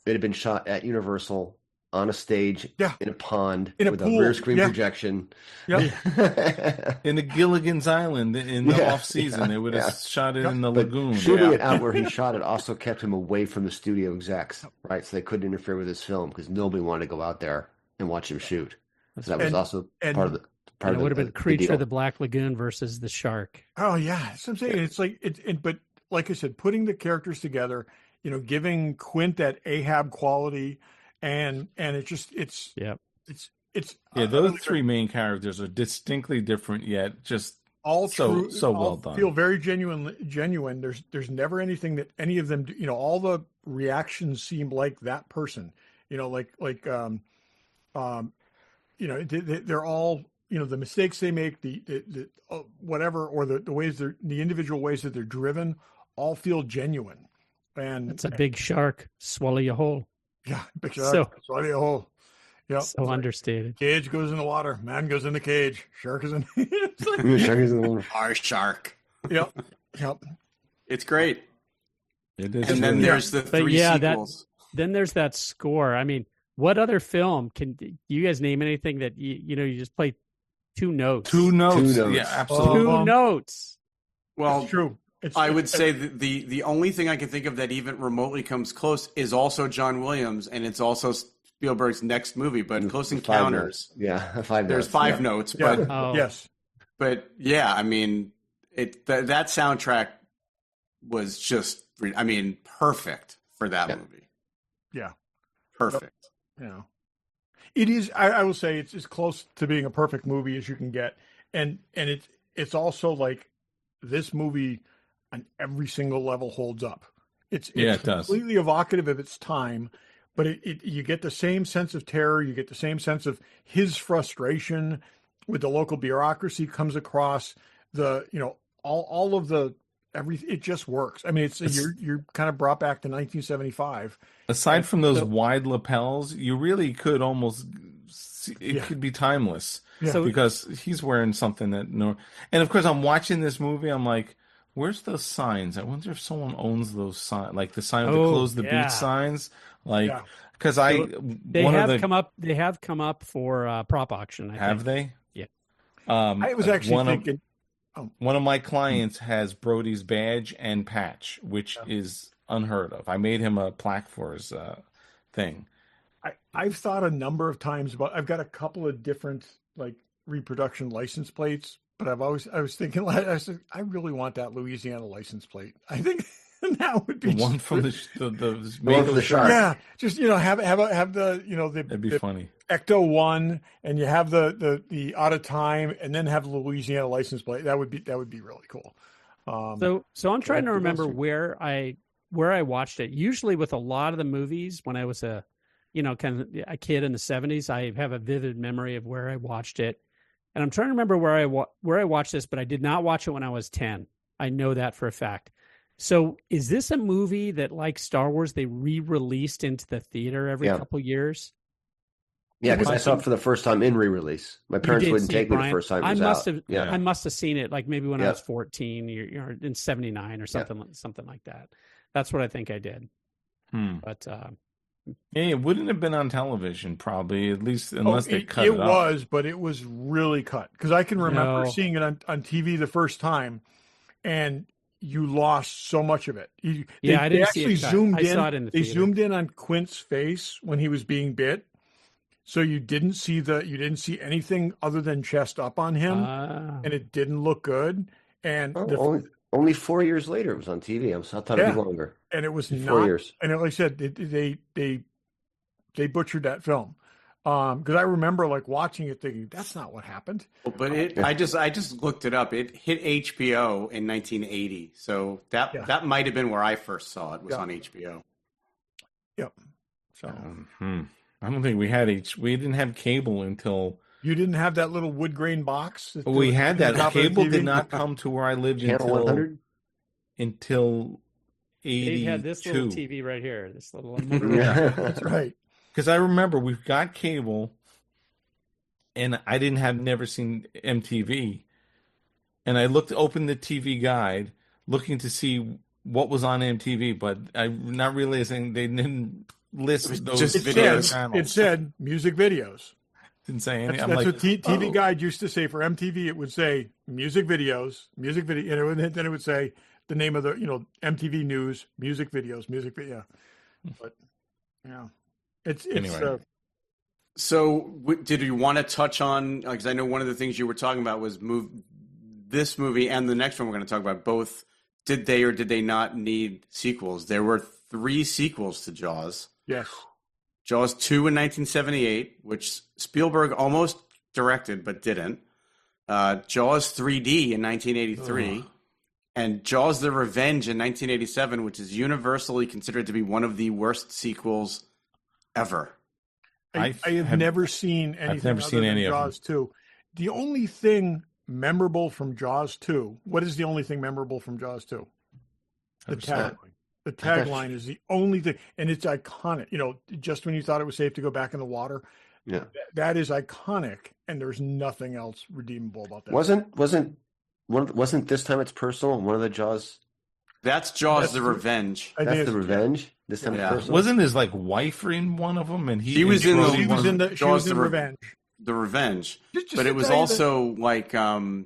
it had been shot at Universal on a stage in a pond with a rear screen projection. Yep. In the Gilligan's Island in the off season, they would have shot it in the lagoon. Shooting it out where he shot it also kept him away from the studio execs, right? So they couldn't interfere with his film because nobody wanted to go out there and watch him shoot. So that was also part of the. It would have been Creature of the Black Lagoon versus the shark. Oh yeah, that's what I'm saying. It's like but like I said, putting the characters together, giving Quint that Ahab quality. And it's those three main characters are distinctly different, yet just all so well done. Feel very genuine. There's never anything that any of them do. All the reactions seem like that person. They're all the mistakes they make, the whatever, or the ways the individual ways that they're driven, all feel genuine. And it's a big shark swallow you whole. Yeah, big shark. Swallow a hole. Yeah, so understated. Cage goes in the water. Man goes in the cage. Shark is in. Shark is in the water. Our shark. Yep. It's great. It is. And then there's the three sequels. Then there's that score. I mean, what other film can you guys name anything that you just play two notes? Two notes. Yeah, absolutely. Two notes. Well, it's true. I would say the only thing I can think of that even remotely comes close is also John Williams, and it's also Spielberg's next movie, but Close Encounters. Yeah, 5 notes. There's 5 notes, but yes. But yeah, I mean, that soundtrack was just, perfect for that movie. Yeah. Perfect. Yeah. It is, I will say it's as close to being a perfect movie as you can get. And it's also like this movie on every single level holds up. It completely evocative of its time, but you get the same sense of terror. You get the same sense of his frustration with the local bureaucracy comes across. all of the everything. It just works. I mean, you're kind of brought back to 1975. Aside from those wide lapels, you really could almost see, it could be timeless. Yeah. So- because he's wearing something that and of course I'm watching this movie. I'm like, where's those signs? I wonder if someone owns those signs, like the sign with the close the beach signs, like because they have come up for prop auction. I think. They? Yeah. I was actually thinking. One of my clients has Brody's badge and patch, which is unheard of. I made him a plaque for his thing. I've thought a number of times about. I've got a couple of different like reproduction license plates, but I was thinking, I really want that Louisiana license plate. I think that would be the one from the one from the shark. Yeah, just have the that'd be funny. Ecto one, and you have the out of time, and then have the Louisiana license plate. That would be really cool. So I'm trying to remember where I watched it. Usually with a lot of the movies when I was a kind of a kid in the 70s, I have a vivid memory of where I watched it. And I'm trying to remember where I watched this, but I did not watch it when I was 10. I know that for a fact. So is this a movie that, like Star Wars, they re-released into the theater every couple years? Yeah, because I saw it for the first time in re-release. My parents wouldn't take me the first time it was out. I must have seen it like maybe when I was 14 or in 79 or something like that. That's what I think I did. But it wouldn't have been on television probably, at least unless they cut it. It was, but it was really cut because I can remember seeing it on TV the first time, and you lost so much of it. I didn't see it. Zoomed in. Saw it in the they theater. Zoomed in on Quint's face when he was being bit, so you didn't see anything other than chest up on him, and it didn't look good. And only 4 years later, it was on TV. I thought it'd be longer. And it was 4 years. And like I said, they butchered that film. Because I remember like watching it thinking, that's not what happened. But I just looked it up. It hit HBO in 1980. So that might have been where I first saw it, was on HBO. Yep. So I don't think we didn't have cable until... You didn't have that little wood grain box? We had that. Cable did not come to where I lived until 82. They had this little TV right here. This little. That's right. Because I remember we've got cable, and I never seen MTV, and I opened the TV guide, looking to see what was on MTV, but I'm not realizing they didn't list those videos. It said music videos. Didn't say anything. That's what TV Guide used to say for MTV. It would say music videos, and then it would say the name of the MTV News, music videos, music video. But it's anyway. So did you want to touch on? Because I know one of the things you were talking about was this movie and the next one we're going to talk about. Both did they or did they not need sequels? There were 3 sequels to Jaws. Yes. Jaws 2 in 1978, which Spielberg almost directed but didn't. Jaws 3D in 1983. And Jaws the Revenge in 1987, which is universally considered to be one of the worst sequels ever. I have never seen anything I've never seen any Jaws of them. 2. The only thing memorable from Jaws 2, what is the only thing memorable from Jaws 2? The tagline. The tagline is the only thing, and it's iconic. Just when you thought it was safe to go back in the water, that is iconic, and there's nothing else redeemable about that. Wasn't This Time It's Personal one of the Jaws? That's Jaws the Revenge. That's the Revenge. This time it's personal. Wasn't his wife in one of them? And she was in Jaws the Revenge. The Revenge, but it was also like oh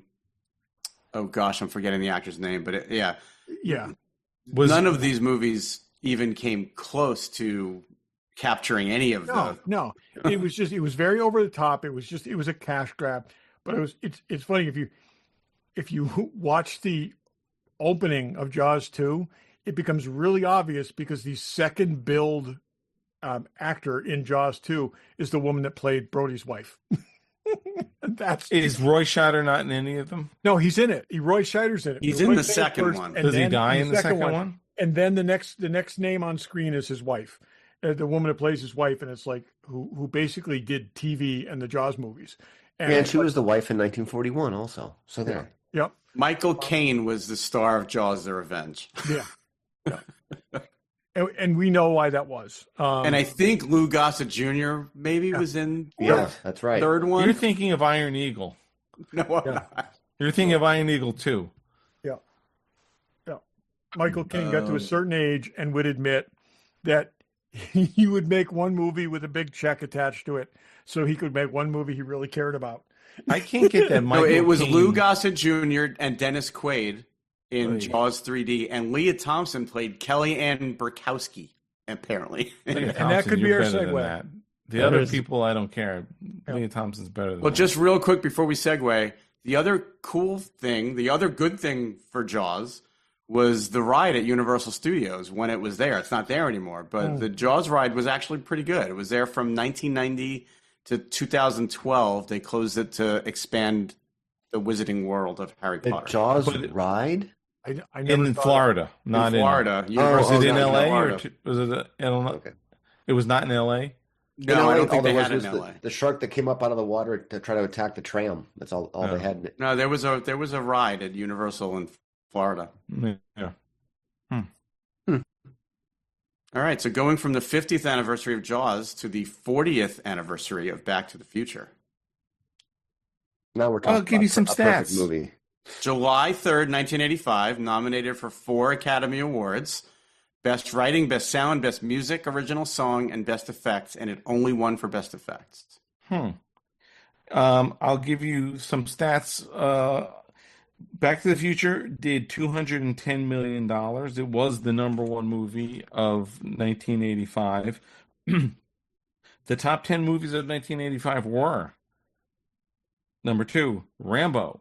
gosh, I'm forgetting the actor's name, but none of these movies even came close to capturing any of them. No. It was very over the top. It was a cash grab. But it's funny if you watch the opening of Jaws 2, it becomes really obvious because the second build actor in Jaws 2 is the woman that played Brody's wife. Is Roy Scheider not in any of them? No, he's in it. Roy Scheider's in it. He's in the second one. Does he die in the second one? And then the next name on screen is his wife, the woman that plays his wife, and it's like who basically did TV and the Jaws movies. And she was the wife in 1941 also. So there. Yep. Michael Caine was the star of Jaws: The Revenge. Yeah. And we know why that was. And I think Lou Gossett Jr. maybe was in that's right. third one. You're thinking of Iron Eagle. No, I'm not. You're thinking of Iron Eagle too. Yeah. Michael Caine got to a certain age and would admit that he would make one movie with a big check attached to it, so he could make one movie he really cared about. I can't get that. No, it was Lou Gossett Jr. and Dennis Quaid in Jaws 3D, and Leah Thompson played Kelly Ann Burkowski, apparently. And that could be our segue. The other people, I don't care. Leah Thompson's better than Well, that. just real quick before we segue, the other cool thing, the other good thing for Jaws was the ride at Universal Studios when it was there. It's not there anymore, but the Jaws ride was actually pretty good. It was there from 1990 to 2012. They closed it to expand the Wizarding World of Harry Potter. Jaws ride? I never in Florida, not in Florida. Was it in L.A. Florida. or was it? I don't know. Okay. It was not in L.A. No, I don't think they had it in L.A. The shark that came up out of the water to try to attack the tram. That's all they had. No, there was a ride at Universal in Florida. Yeah. All right, so going from the 50th anniversary of Jaws to the 40th anniversary of Back to the Future. Now we're talking. I'll give you some stats. Movie. July 3rd, 1985, nominated for 4 Academy Awards. Best Writing, Best Sound, Best Music, Original Song, and Best Effects, and it only won for Best Effects. I'll give you some stats. Back to the Future did $210 million. It was the number one movie of 1985. The top 10 movies of 1985 were number 2, Rambo.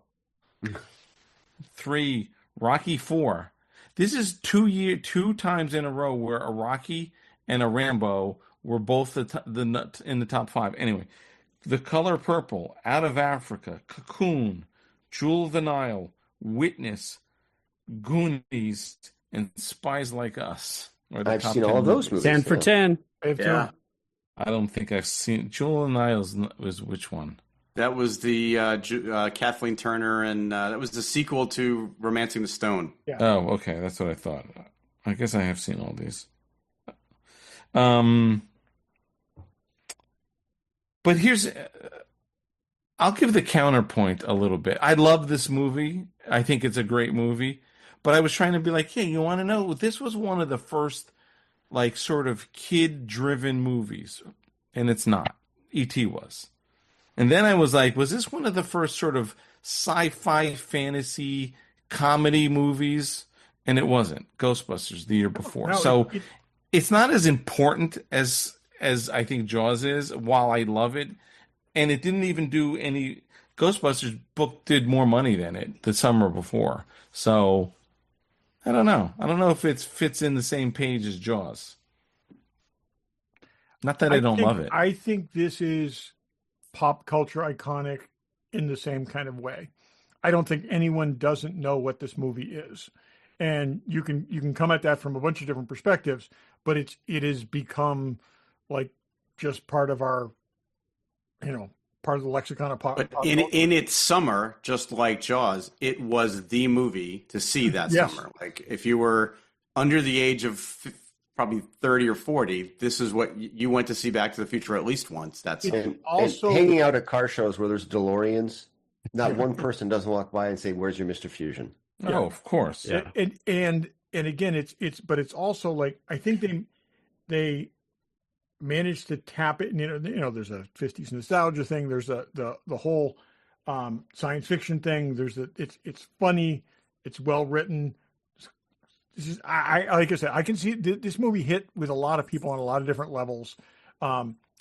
3, Rocky 4. This is 2 times in a row where a Rocky and a Rambo were both in the top 5. Anyway, The Color Purple, Out of Africa, Cocoon, Jewel of the Nile, Witness, Goonies, and Spies Like Us. I've seen all of those movies. 10 for 10. Yeah. I don't think I've seen Jewel of the Nile. Was which one? That was the Kathleen Turner, and that was the sequel to Romancing the Stone. Yeah. Oh, okay. That's what I thought. I guess I have seen all these. But I'll give the counterpoint a little bit. I love this movie. I think it's a great movie. But I was trying to be like, hey, you want to know? This was one of the first, like, sort of kid-driven movies. And it's not. E.T. was. And then I was like, was this one of the first sort of sci-fi fantasy comedy movies? And it wasn't. Ghostbusters the year before. No, so it's not as important as I think Jaws is, while I love it. And it didn't even do any. Ghostbusters book did more money than it the summer before. So I don't know. I don't know if it fits in the same page as Jaws. Not that I don't love it. I think this is pop culture iconic in the same kind of way. I don't think anyone doesn't know what this movie is. And you can come at that from a bunch of different perspectives, but it has become like just part of our, part of the lexicon of pop. But in its summer, just like Jaws, it was the movie to see that summer. Like if you were under the age of probably 30 or 40, this is what you went to see Back to the Future at least once. That's and hanging out at car shows where there's DeLoreans. Not one person doesn't walk by and say, "Where's your Mr. Fusion?" Yeah. Oh, of course. Yeah. And again, it's also like I think they managed to tap it. And, there's a 50s nostalgia thing. There's the whole science fiction thing. It's funny. It's well written. This is like I said, I can see this movie hit with a lot of people on a lot of different levels,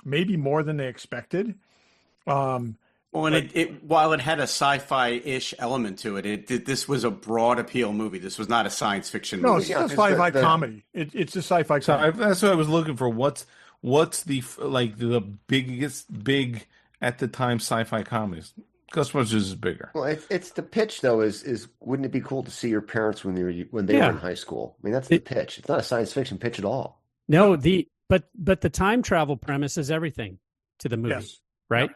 maybe more than they expected. Well, and while it had a sci-fi-ish element to it, this was a broad appeal movie. This was not a science fiction movie. No, it's a sci-fi comedy. It's a sci-fi comedy. That's what I was looking for. What's the biggest at the time sci-fi comedies? Ghostbusters is bigger. Well, it's the pitch though. Is wouldn't it be cool to see your parents when they were in high school? I mean, that's the pitch. It's not a science fiction pitch at all. No, but the time travel premise is everything to the movie, right?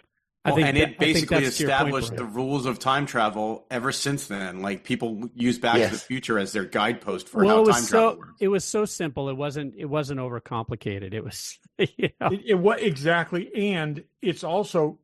And it basically that's to your point, established the rules of time travel ever since then. Like people use Back to the Future as their guidepost for how time travel works. It was so simple. It wasn't overcomplicated. It was, What exactly, and it's also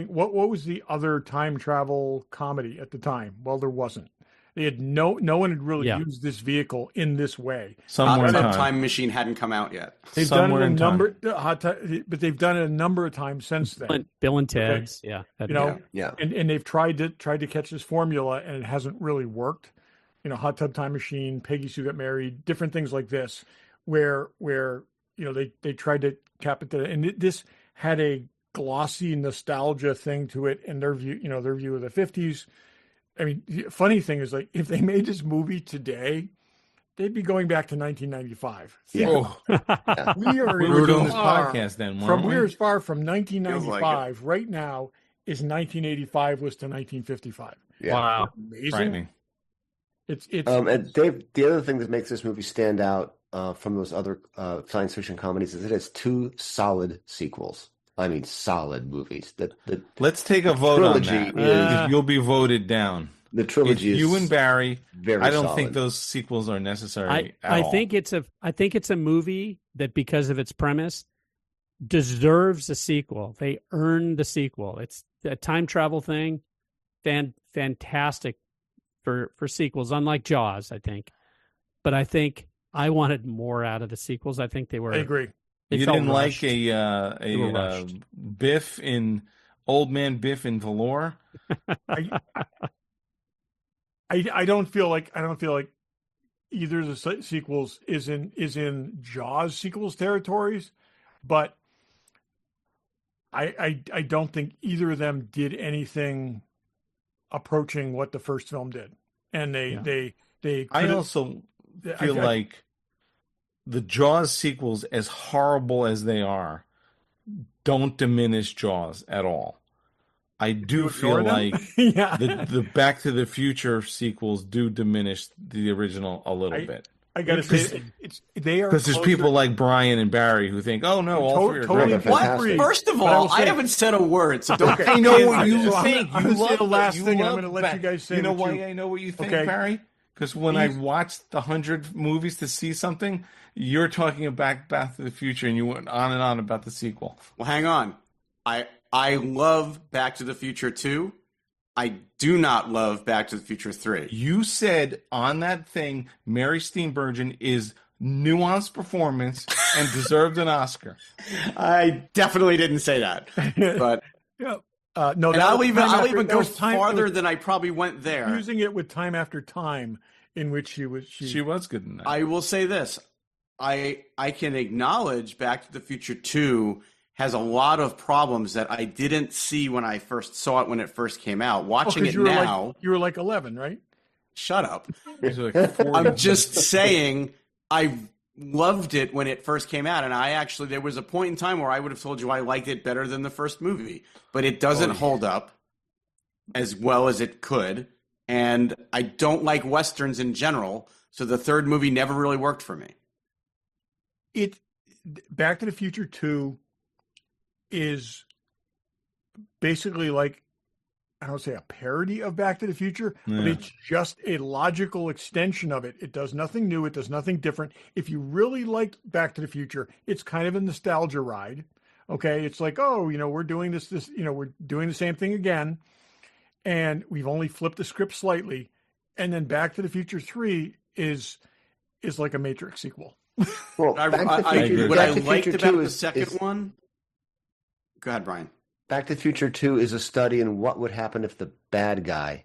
what was the other time travel comedy at the time? Well, there wasn't. They had no one had really used this vehicle in this way. Somewhere Time Machine hadn't come out yet. They've done it a number, but they've done it a number of times since then. Bill and Ted's, and they've tried to catch this formula, and it hasn't really worked. Hot Tub Time Machine, Peggy Sue Got Married, different things like this, where they tried to cap it, and this had a glossy nostalgia thing to it, and their view of the 50s. I mean, the funny thing is, like, if they made this movie today, they'd be going back to 1995. Yeah. We are doing this podcast then. We're as far from 1995 right now as 1985 was to 1955. Yeah. Wow, amazing. Frightening. It's and Dave, the other thing that makes this movie stand out from those other science fiction comedies is it has 2 solid sequels. I mean, solid movies. Let's take a vote on trilogy that. You'll be voted down. The trilogy it's is you and Barry. Very I don't solid. think those sequels are necessary. I think it's a movie that, because of its premise, deserves a sequel. They earned the sequel. It's a time travel thing. Fantastic for sequels, unlike Jaws, I think. But I think I wanted more out of the sequels. I think they were. I agree. You didn't like a Biff in Old Man Biff in Velour? I don't feel like either of the sequels is in Jaws sequels territories, but I don't think either of them did anything approaching what the first film did, and they. I also feel like the Jaws sequels, as horrible as they are, don't diminish Jaws at all. I do feel like the Back to the Future sequels do diminish the original a little bit. I got to say, they are because there's people like Brian and Barry who think, "Oh no, all 3 are great." What? First of all, I haven't said a word, so don't. I know what you think. You love the last thing. I'm going to let you guys say. You know why I know what you think, Barry? Because when I watched the 100 movies to see something, you're talking about Back to the Future, and you went on and on about the sequel. Well, hang on. I love Back to the Future 2. I do not love Back to the Future 3. You said on that thing, Mary Steenburgen is nuanced performance and deserved an Oscar. I definitely didn't say that, but no. And I'll even go farther than I probably went there. Using it with Time After Time, in which she was good in that. I will say this: I can acknowledge Back to the Future 2 has a lot of problems that I didn't see when I first saw it when it first came out. Watching it now, you were like 11, right? Shut up. I'm just saying I loved it when it first came out, and there was a point in time where I would have told you I liked it better than the first movie, but it doesn't hold up as well as it could, and I don't like Westerns in general, so the third movie never really worked for me. Back to the Future 2 is basically like, I don't say a parody of Back to the Future, but it's just a logical extension of it. It does nothing new. It does nothing different. If you really liked Back to the Future, it's kind of a nostalgia ride. Okay. It's like, we're doing this, we're doing the same thing again. And we've only flipped the script slightly. And then Back to the Future 3 is like a Matrix sequel. Well, what I liked about the second one. Go ahead, Brian. Back to the Future 2 is a study in what would happen if the bad guy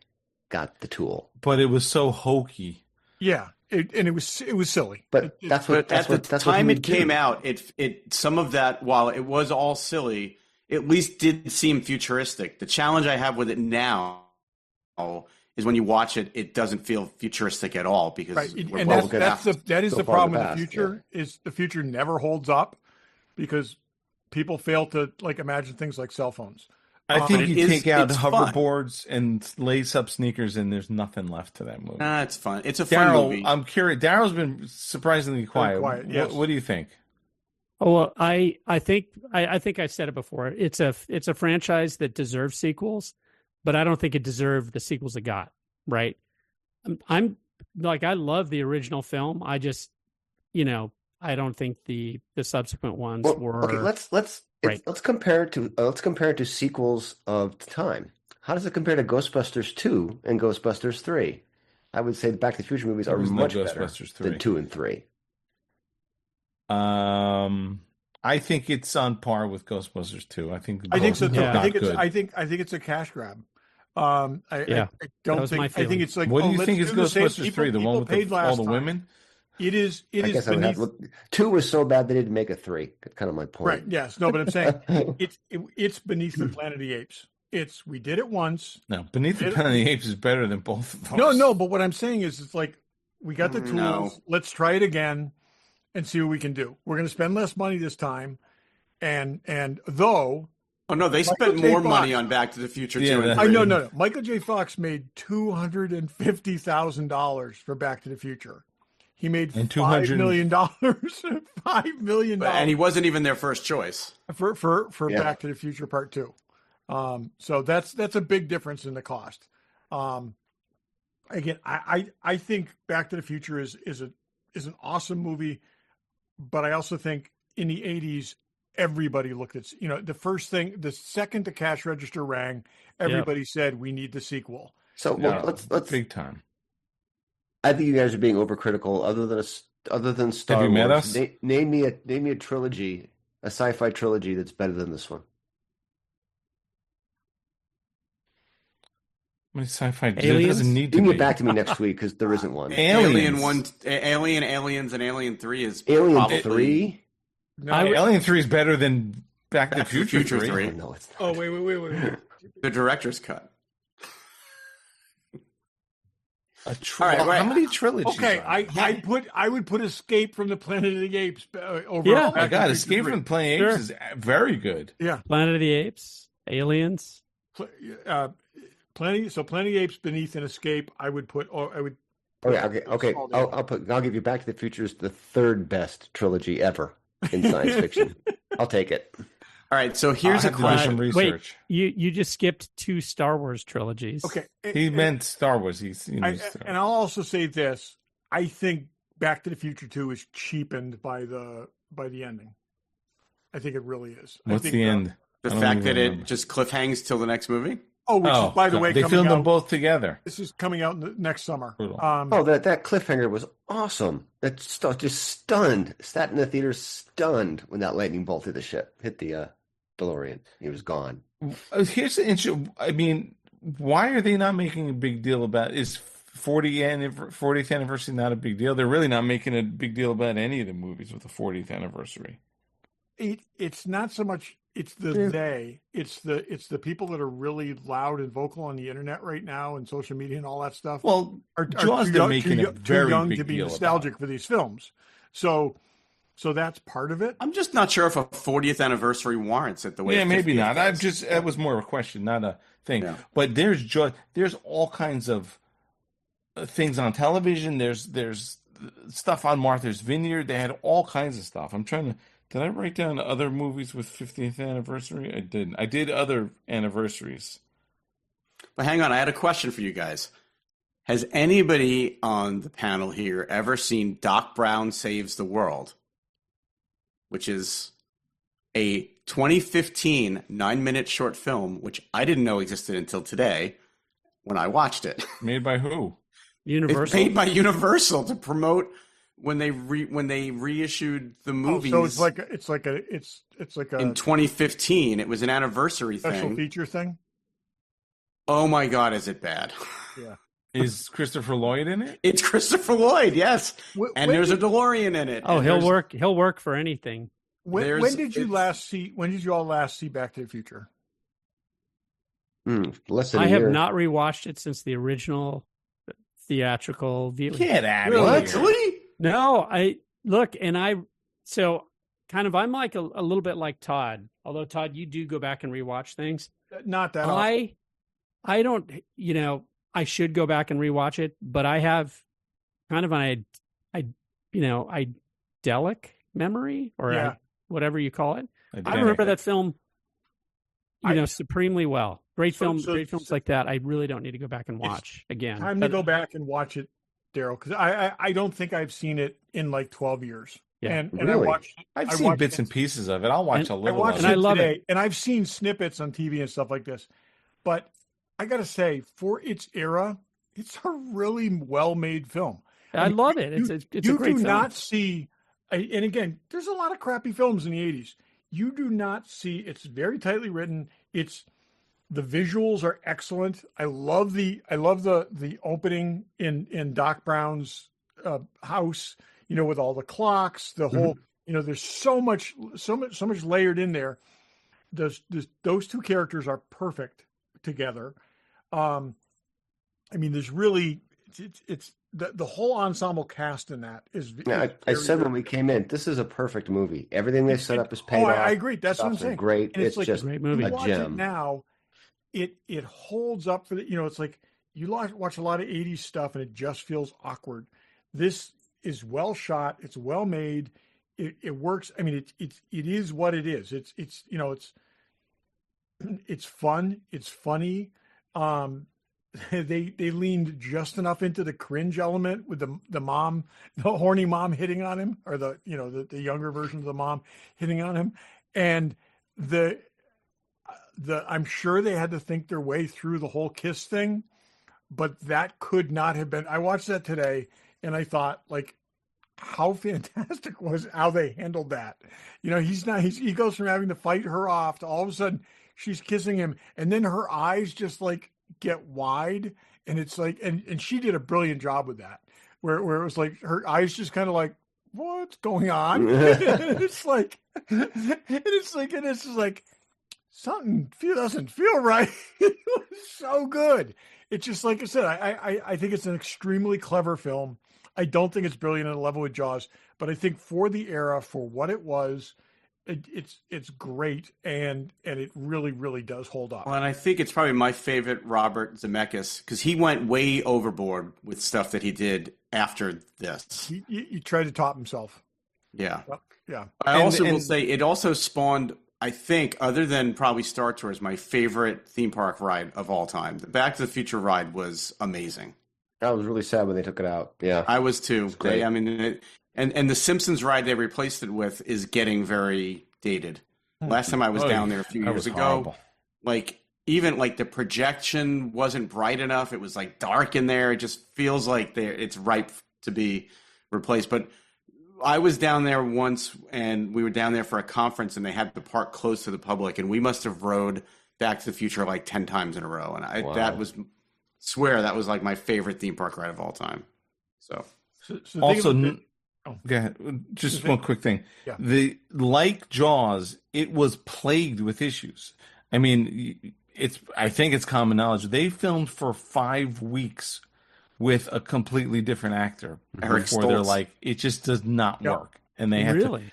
got the tool. But it was so hokey. Yeah, it was silly. But at the time it came out, it some of that, while it was all silly, at least did seem futuristic. The challenge I have with it now is when you watch it, it doesn't feel futuristic at all because that is the problem with the future. Is the future never holds up because people fail to imagine things like cell phones. I think you take out hoverboards and lace up sneakers, and there's nothing left to that movie. It's fun. It's a fun movie. I'm curious. Daryl's been surprisingly quiet. Yes. What do you think? Oh, well, I think I said it before. It's a franchise that deserves sequels, but I don't think it deserved the sequels it got. Right? I'm like, I love the original film. I just, I don't think the subsequent ones were. Okay, let's Right. let's compare it to sequels of time. How does it compare to Ghostbusters 2 and Ghostbusters 3? I would say the Back to the Future movies are was no much better Ghostbusters 3. than 2 and 3. I think it's on par with Ghostbusters 2. I think so too. Yeah. I think it's a cash grab. I don't think. I think it's like. What do you think is Ghostbusters 3? The one with all the women? It is. It is. I would have 2 was so bad they didn't make a 3. That's kind of my point. Right. Yes. No. But I'm saying it's beneath the Planet of the Apes. We did it once. No, Beneath the Planet of the Apes is better than both of those. No. But what I'm saying is, it's like we got the tools. No. Let's try it again and see what we can do. We're going to spend less money this time, and though. Oh no, they spent more money on Back to the Future too. No. Michael J. Fox made $250,000 for Back to the Future. He made $5 million. $5 million, and he wasn't even their first choice for Back to the Future Part 2. So that's a big difference in the cost. Again, I think Back to the Future is an awesome movie, but I also think in the 80s everybody looked at the second the cash register rang, everybody said we need the sequel. So let's big time. I think you guys are being overcritical. Other than Star Wars, met us? Name me a trilogy, a sci-fi trilogy that's better than this one. I mean, sci-fi doesn't need to be. Get back to me next week because there isn't one. Alien 1, Aliens, and Alien 3 is Alien probably... 3. No, Alien 3 is better than Back to the Future 3. No, it's not. Oh, wait. The director's cut. How many trilogies? Okay, I would put Escape from the Planet of the Apes over. Yeah, my God, Escape from the Planet of the Apes is very good. Yeah, Planet of the Apes, Aliens. Planet of the Apes beneath an Escape. I would put. Okay. I'll give you Back to the Future is the third best trilogy ever in science fiction. I'll take it. All right, so here's a question. Wait, you just skipped 2 Star Wars trilogies. Okay, he meant Star Wars. And I'll also say this: I think Back to the Future 2 is cheapened by the ending. I think it really is. What's the end? The fact that it just cliffhangs till the next movie. Which is, by the way, they filmed them both together. This is coming out next summer. That cliffhanger was awesome. That stuff just stunned. Sat in the theater stunned when that lightning bolt hit the ship, hit the DeLorean. He was gone. Here's the issue. I mean, why are they not making a big deal about? Is 40th anniversary not a big deal? They're really not making a big deal about any of the movies with the 40th anniversary. It's not so much. It's it's the people that are really loud and vocal on the internet right now and social media and all that stuff. Well, are making a very too young big to be deal nostalgic for these films. So that's part of it. I'm just not sure if a 40th anniversary warrants it the way. Yeah, maybe not. That was more of a question, not a thing. Yeah. But there's all kinds of things on television. There's stuff on Martha's Vineyard. They had all kinds of stuff. I'm trying to. Did I write down other movies with 50th anniversary? I didn't. I did other anniversaries. But hang on, I had a question for you guys. Has anybody on the panel here ever seen Doc Brown Saves the World? Which is a 2015 9-minute short film, which I didn't know existed until today when I watched it. Made by who? Universal. It's made by Universal to promote when they reissued the movies. So it's like a in 2015. It was an anniversary special feature thing. Oh my God, is it bad? Yeah. Is Christopher Lloyd in it? It's Christopher Lloyd, yes. And there's a DeLorean in it. Oh, he'll work for anything. When did you all last see Back to the Future? Less than a year. I have not rewatched it since the original theatrical viewing. Get out of here. Really? No, I'm like a little bit like Todd. Although Todd, you do go back and rewatch things. Not that often. I don't, I should go back and rewatch it, but I have kind of an idyllic memory, or whatever you call it. I Identical. remember that film, supremely well. Great films like that. I really don't need to go back and watch again. Time to go back and watch it, Derryl, because I don't think I've seen it in like 12 years. Yeah. And Really? I've seen bits and pieces of it. I'll watch a I little watched of it it. I love today, and I've seen snippets on TV and stuff like this. But I got to say, for its era, it's a really well-made film. I love it. It's a great film. You do not see, and again, there's a lot of crappy films in the 80s. You do not see, it's very tightly written. The visuals are excellent. I love the opening in Doc Brown's house, with all the clocks, the whole, there's so much layered in there. Those two characters are perfect together. There's really, it's the whole ensemble cast in that is. Yeah, I said when we came in, this is a perfect movie. Everything they set up is paid off. I agree. That's what I'm saying. Great. And it's like just a great movie. a watch gem. it now, it holds up for the. It's like you watch a lot of 80s stuff and it just feels awkward. This is well shot. It's well made. It works. I mean, it is what it is. It's fun. It's funny. They leaned just enough into the cringe element with the mom, the horny mom hitting on him, or the younger version of the mom hitting on him, and I'm sure they had to think their way through the whole kiss thing, but that could not have been. I watched that today and I thought, like, how fantastic was how they handled that. He goes from having to fight her off to all of a sudden she's kissing him, and then her eyes just like get wide, and it's like, and she did a brilliant job with that, where it was like her eyes just kind of like, what's going on? It's like something doesn't feel right. It was so good. It's just like I said, I think it's an extremely clever film. I don't think it's brilliant at a level with Jaws, but I think for the era, for what it was, it's great, and it really, really does hold up. Well, and I think it's probably my favorite Robert Zemeckis, because he went way overboard with stuff that he did after this. He tried to top himself. Yeah. Yeah. I also will say it also spawned, I think, other than probably Star Tours, my favorite theme park ride of all time. The Back to the Future ride was amazing. I was really sad when they took it out. Yeah. I was too. And the Simpsons ride they replaced it with is getting very dated. Last time I was down there a few years ago, horrible. like even like the projection wasn't bright enough. It was like dark in there. It just feels like it's ripe to be replaced. But I was down there once, and we were down there for a conference, and they had the park closed to the public, and we must have rode Back to the Future like 10 times in a row. And that was like my favorite theme park ride of all time. So Also, go ahead. Just one quick thing. Yeah. Like Jaws, it was plagued with issues. I mean, I think it's common knowledge. They filmed for 5 weeks with a completely different actor Eric before they're Stoltz. like, it just does not work, and they had Really?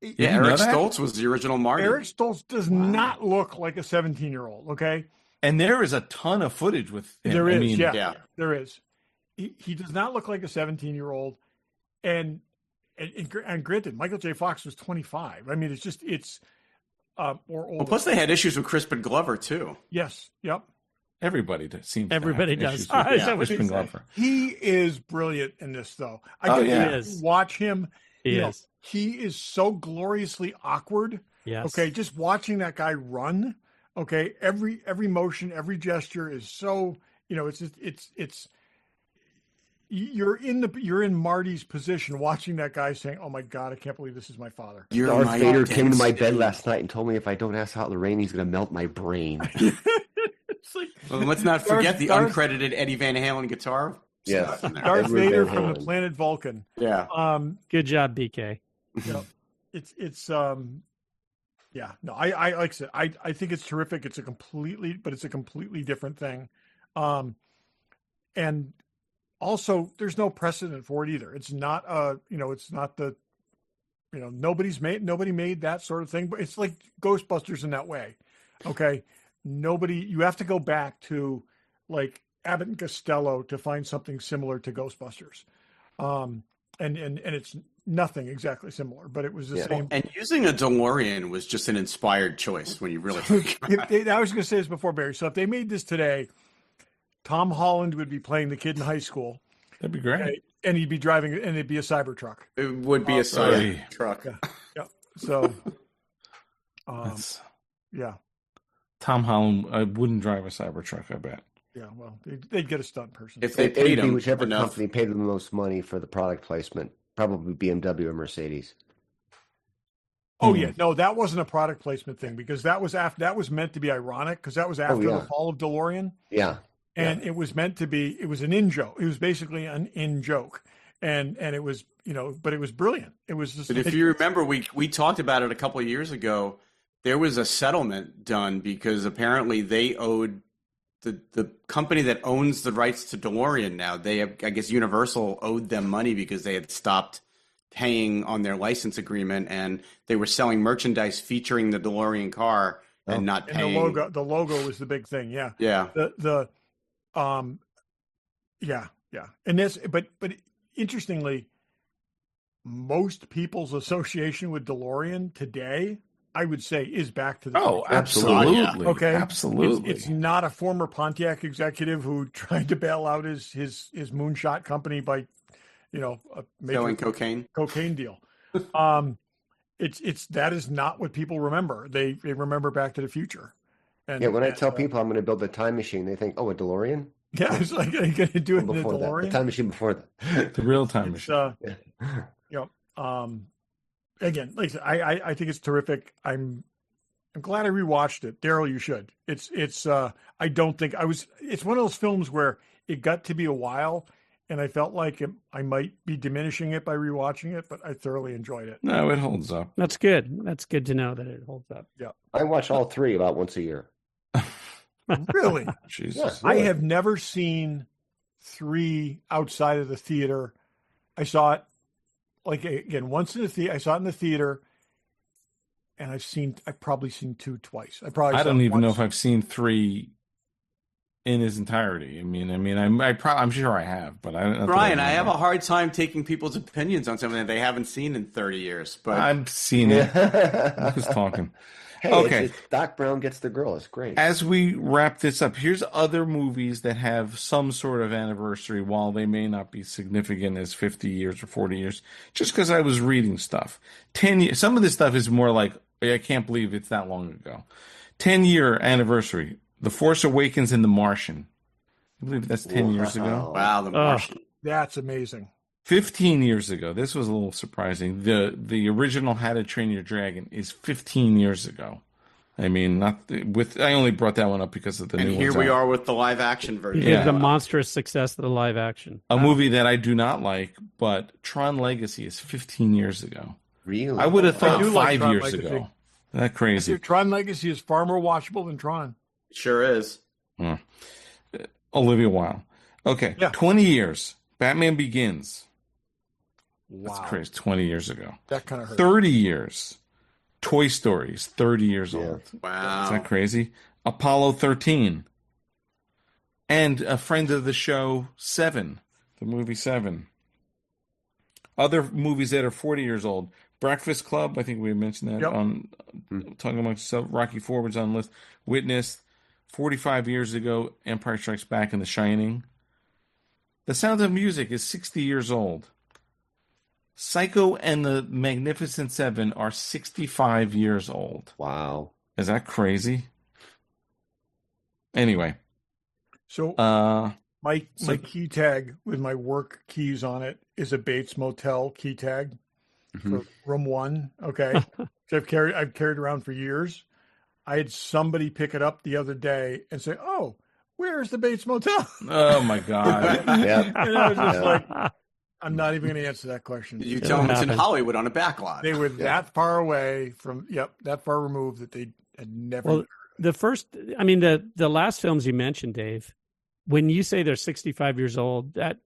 to. yeah, Eric Stoltz was the original Marty. Eric Stoltz does not look like a 17-year-old. Okay. And there is a ton of footage with him. There is. I mean, There is. He does not look like a 17-year-old. And granted, Michael J. Fox was 25. I mean, it's or older. Well, plus they had issues with Crispin Glover too. Yes. Yep. Everybody seems. Everybody to have does. issues with Is that what Crispin you said? Glover. He is brilliant in this, though. He is. Watch him. He is. He is so gloriously awkward. Yes. Okay, just watching that guy run. Okay, every motion, every gesture is so. It's. You're in Marty's position, watching that guy saying, "Oh my God, I can't believe this is my father." Darth Vader came to my bed last night and told me if I don't ask out Lorraine, he's going to melt my brain. It's like, Well, let's not forget the uncredited Eddie Van Halen guitar. Yes. stuff in there. Darth Edward Vader Van from the Halen. planet Vulcan. Yeah. Good job, BK. Yeah, no, I like I said, I think it's terrific. It's a completely different thing. And also there's no precedent for it either. It's not nobody made that sort of thing, but it's like Ghostbusters in that way. Okay. You have to go back to like Abbott and Costello to find something similar to Ghostbusters. And it's nothing exactly similar, but it was the same. And using a DeLorean was just an inspired choice when you really think about it. I was going to say this before, Barry. So if they made this today, Tom Holland would be playing the kid in high school. That'd be great. And he'd be driving, and it'd be a Cybertruck. It would be a Cybertruck. Yeah. So, yeah. Tom Holland, I wouldn't drive a Cybertruck, I bet. Yeah, well, they'd get a stunt person. If they paid him whichever enough. company paid them the most money for the product placement, probably BMW or Mercedes. Oh yeah, no, that wasn't a product placement thing because that was meant to be ironic because that was after the fall of DeLorean. Yeah, and it was meant to be. It was an in joke. It was basically an in joke, and it was but it was brilliant. It was just. But if you remember, we talked about it a couple of years ago. There was a settlement done because apparently they owed. The company that owns the rights to DeLorean now, I guess Universal owed them money because they had stopped paying on their license agreement and they were selling merchandise featuring the DeLorean car and not paying. And the logo was the big thing. Yeah. Yeah. Yeah. And this, but interestingly, most people's association with DeLorean today, I would say, is Back to the Future. Oh, absolutely. Yeah. Okay. Absolutely. It's not a former Pontiac executive who tried to bail out his moonshot company by, a major selling cocaine deal. It's that is not what people remember. They remember Back to the Future. And when I tell people I'm going to build a time machine, they think, "Oh, a DeLorean." Yeah, it's like, are you going to do it in a DeLorean? The time machine before that. The real time machine. Again, like I said, I think it's terrific. I'm glad I rewatched it. Derryl, you should. It's it's one of those films where it got to be a while and I felt like I might be diminishing it by rewatching it, but I thoroughly enjoyed it. No, it holds up. That's good. That's good to know that it holds up. Yeah. I watch all three about once a year. Really? Jesus. Yeah, I really. have never seen 3 outside of the theater. I saw it once in the theater. I saw it in the theater, and I've probably seen 2 twice. I don't even know if I've seen 3 in his entirety. I'm sure I have, but Brian, I have a hard time taking people's opinions on something that they haven't seen in 30 years. But I've seen it. Who's talking? Hey, okay. Doc Brown gets the girl. It's great. As we wrap this up, here's other movies that have some sort of anniversary, while they may not be significant as 50 years or 40 years, just because I was reading stuff. 10 years. Some of this stuff is more like, I can't believe it's that long ago. 10-year anniversary. The Force Awakens and The Martian. I believe that's 10 years ago. Wow, The Martian. That's amazing. 15 years ago. This was a little surprising. The original How to Train Your Dragon is 15 years ago. I only brought that one up because of the new one. And here we are with the live action version. Yeah. The monstrous success of the live action. A movie that I do not like, but Tron Legacy is 15 years ago. Really? I would have thought 5 Tron years Legacy. ago. That crazy. Tron Legacy is far more watchable than Tron. Sure is. Olivia Wilde. Okay, Yeah. 20 years. Batman Begins. Wow. That's crazy. 20 years ago. That kind of hurt. 30 years. Toy Story is 30 years old. Wow. Is that crazy? Apollo 13. And a friend of the show, 7. The movie 7. Other movies that are 40 years old. Breakfast Club, I think we mentioned that on talking amongst Rocky IV was on the list. Witness, 45 years ago, Empire Strikes Back and The Shining. The Sound of Music is 60 years old. Psycho and the Magnificent Seven are 65 years old. Wow. Is that crazy? Anyway. So my key tag with my work keys on it is a Bates Motel key tag for room 1. Okay. So I've carried around for years. I had somebody pick it up the other day and say, "Oh, where's the Bates Motel?" Oh my God. Yeah. And I was just like, I'm not even going to answer that question. Did you tell them it's in Hollywood on a backlot? They were that far away from, that far removed that they had never. Well, the last films you mentioned, Dave, when you say they're 65 years old, that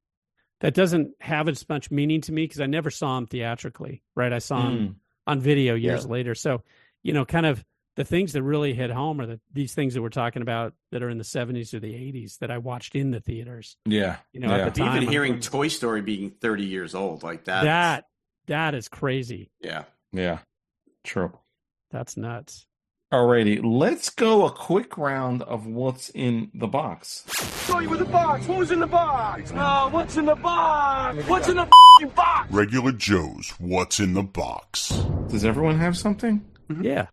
doesn't have as much meaning to me because I never saw them theatrically, right? I saw them on video years later. So, kind of the things that really hit home are these things that we're talking about that are in the 70s or the 80s that I watched in the theaters. Yeah. At the time. Even hearing Toy Story being 30 years old like that. that is crazy. Yeah. Yeah. True. That's nuts. Alrighty, let's go a quick round of what's in the box. Show you with the box. Who's in the box? What's in the box? What's in the box? Regular Joe's What's in the Box. Does everyone have something? Yeah.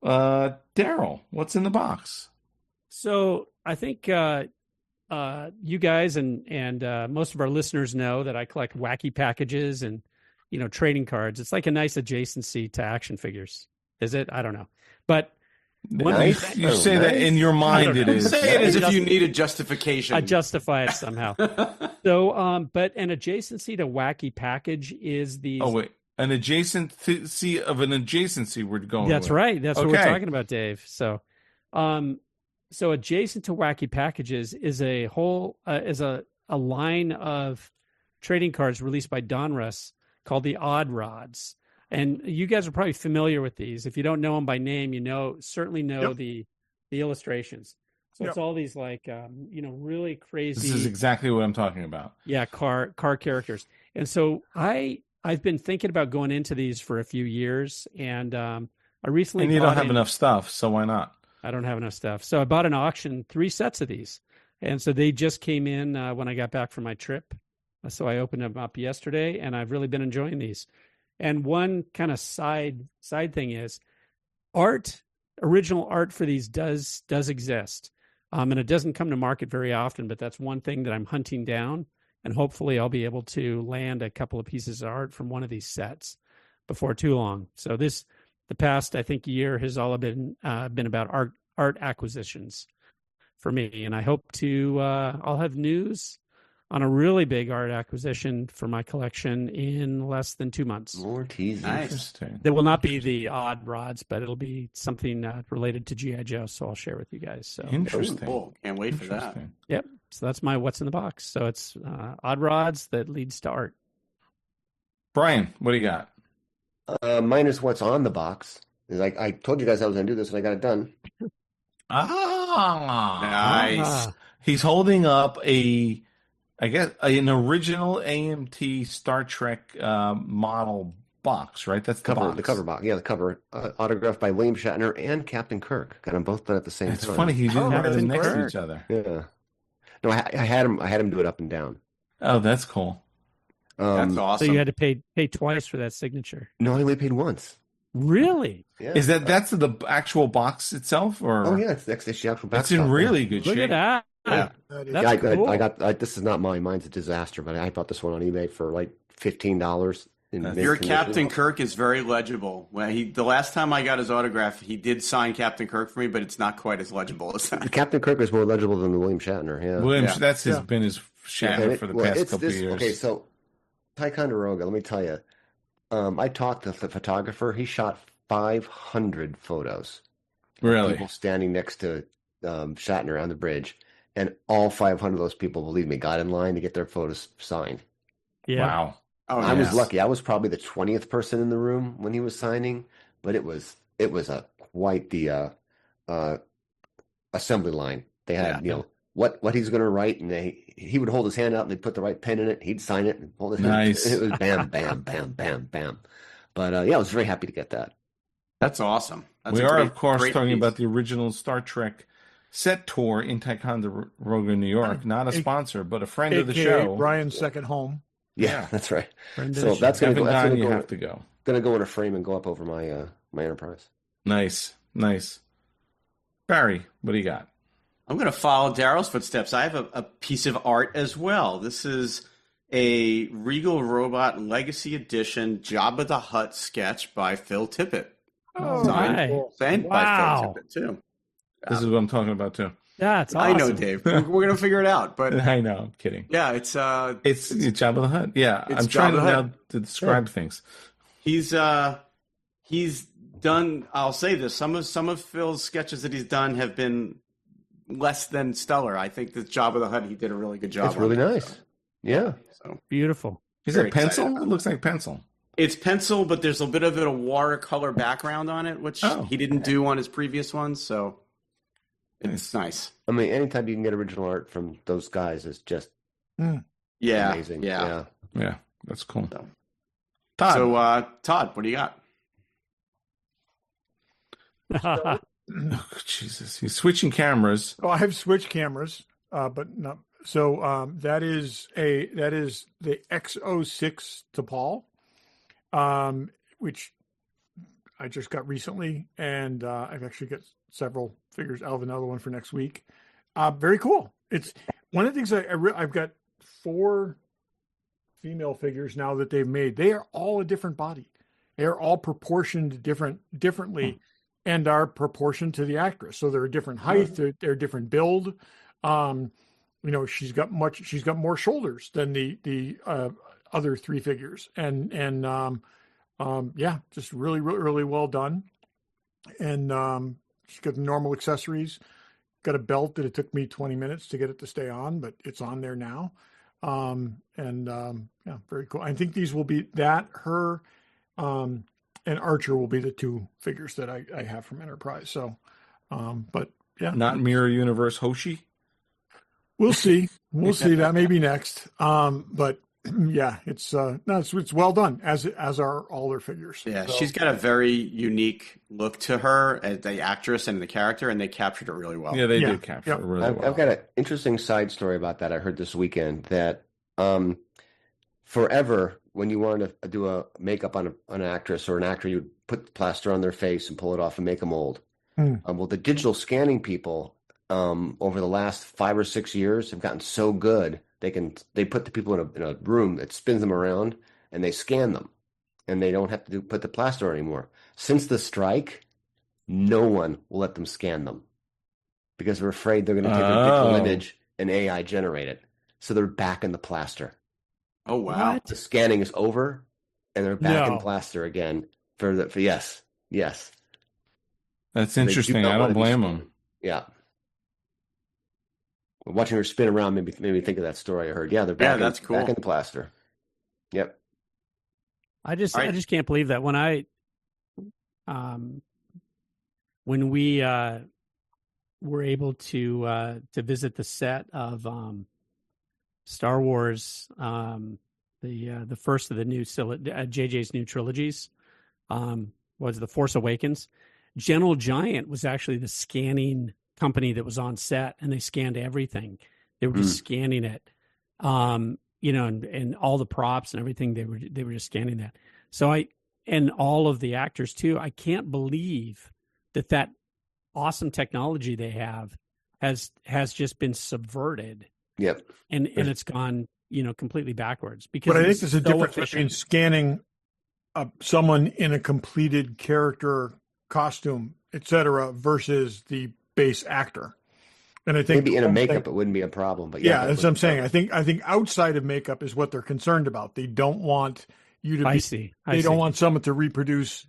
Derryl, what's in the box? So I think you guys and most of our listeners know that I collect wacky packages and trading cards. It's like a nice adjacency to action figures. Is it? I don't know. But Nice. You say that in your mind it is. Say it as if you need a justification. I justify it somehow. So, but an adjacency to wacky package is these. Oh, wait. An adjacency of an adjacency we're going That's with. right. That's what we're Okay. talking about, Dave. So, so adjacent to wacky packages is a whole is a line of trading cards released by Donruss called the Odd Rods. And you guys are probably familiar with these. If you don't know them by name, certainly know Yep. the illustrations. So it's Yep. all these like really crazy. This is exactly what I'm talking about. Yeah, car characters. And so I've been thinking about going into these for a few years, and I recently And you don't bought have in- enough stuff, so why not? I don't have enough stuff. So I bought an auction 3 sets of these, and so they just came in when I got back from my trip. So I opened them up yesterday, and I've really been enjoying these. And one kind of side thing is original art for these does exist. And it doesn't come to market very often, but that's one thing that I'm hunting down. And hopefully I'll be able to land a couple of pieces of art from one of these sets before too long. So the past, I think, year has all been about art acquisitions for me. And I hope I'll have news on a really big art acquisition for my collection in less than 2 months. More teasing. Nice. Interesting. There will not be the Odd Rods, but it'll be something related to G.I. Joe. So I'll share with you guys. So Interesting. Cool. Can't wait for that. Interesting. Yep. So that's my what's in the box. So it's Odd Rods that leads to art. Brian, what do you got? Mine is what's on the box. Like I told you guys I was going to do this, and I got it done. Nice. He's holding up an original AMT Star Trek model box, right? That's the box. The cover box. Yeah, the cover. Autographed by William Shatner and Captain Kirk. Got them both done at the same It's time. funny he didn't have them Captain next to Kirk. each other. Yeah. No, I had him do it up and down. Oh, that's cool. That's So awesome. you had to pay twice for that signature. No, I only paid once. Really? Yeah. Is that's the actual box itself, or Oh yeah, it's the actual back. It's in really good Look shape. at that. Yeah. That is- That's Yeah, cool. I got. This is not mine. Mine's a disaster. But I bought this one on eBay for like $15. Your Captain Kirk is very legible. The last time I got his autograph, he did sign Captain Kirk for me, but it's not quite as legible as that. Captain Kirk is more legible than the William Shatner. Yeah. William, Yeah. that's Yeah. been his Shatner And for the well, past it's couple this, of years. Okay, so Ticonderoga, let me tell you. I talked to the photographer. He shot 500 photos. Really? People standing next to Shatner on the bridge. And all 500 of those people, believe me, got in line to get their photos signed. Yeah. Wow. Oh, I was yes. lucky. I was probably the 20th person in the room when he was signing, but it was quite the assembly line. They had what he's going to write, and he would hold his hand out and they'd put the right pen in it. He'd sign it and hold his Nice. hand. It was bam, bam, bam, bam, bam. But yeah, I was very happy to get that. That's awesome. That's We a are, great- of course, great talking piece. about the original Star Trek set tour in Ticonderoga, New York. Not a sponsor, but a friend of the AKA show. Brian's second home. Yeah, Yeah. that's right. Friend of So the show. that's gonna Haven't go. That's gone, gonna you go, have to go. gonna go in a frame and go up over my my Enterprise. Nice. Barry, what do you got? I'm going to follow Daryl's footsteps. I have a piece of art as well. This is a Regal Robot Legacy Edition Jabba the Hutt sketch by Phil Tippett. Oh, Signed. cool. Signed by Wow. Phil Tippett, too. This is what I'm talking about, too. That's awesome. I know, Dave. We're going to figure it out. But I know. I'm kidding. yeah, it's It's Jabba the Hutt. Yeah, It's I'm trying Jabba the now Hutt. to describe things. he's done. I'll say this: some of Phil's sketches that he's done have been less than stellar. I think the Jabba the Hutt, he did a really good job. It's really on that. nice. Yeah. So Beautiful. Is Very it pencil? excited about It looks like pencil. it's pencil, but there's a bit of a watercolor background on it, which Oh. he didn't do on his previous ones. So it's nice. I mean, anytime you can get original art from those guys is just Yeah, amazing. yeah. Yeah, that's cool. So, Todd. So, Todd, what do you got? Oh, Jesus, he's switching cameras. Oh, I have switched cameras, but not. So that is the X06 to Paul, which I just got recently, and I've actually got several figures. I'll have another one for next week. Very cool. It's one of the things I've got 4 female figures now that they've made. They are all a different body. They are all proportioned differently, and are proportioned to the actress. So they're a different height. They're a different build. She's got more shoulders than the other 3 figures, and just really, really, really well done. And she's got the normal accessories. Got a belt that it took me 20 minutes to get it to stay on, but it's on there now. Very cool. I think these will be her, and Archer will be the 2 figures that I have from Enterprise. So, but yeah, not Mirror Universe Hoshi. We'll see. We'll see. That may be next. But yeah, it's well done, as are all their figures. Yeah, she's got a very unique look to her as the actress and the character, and they captured it really well. Yeah, they did capture it really well. I've got an interesting side story about that. I heard this weekend that forever, when you wanted to do a makeup on an actress or an actor, you would put plaster on their face and pull it off and make them old. Well, the digital scanning people over the last 5 or 6 years have gotten so good. They put the people in a room that spins them around, and they scan them, and they don't have to put the plaster anymore. Since the strike, no one will let them scan them because they're afraid they're going to take a digital image and AI generate it. So they're back in the plaster. Oh wow! What? The scanning is over, and they're back in plaster again. Yes. That's interesting. I don't blame them. Yeah. Watching her spin around made me think of that story I heard. Yeah, they're back. That's cool. Back in the plaster. Yep. I just can't believe that when we were able to visit the set of Star Wars, the first of the new JJ's new trilogies, was The Force Awakens. Gentle Giant was actually the scanning company that was on set, and they scanned everything. They were just scanning it, and all the props and everything. They were just scanning that. So and all of the actors too. I can't believe that awesome technology they have has just been subverted. Yep. And it's gone, completely backwards. Because but I think there's a difference between scanning someone in a completed character costume, etc., versus the base actor. And I think maybe in a makeup it wouldn't be a problem, but that's what I'm saying. I think outside of makeup is what they're concerned about. They don't want you to they don't want someone to reproduce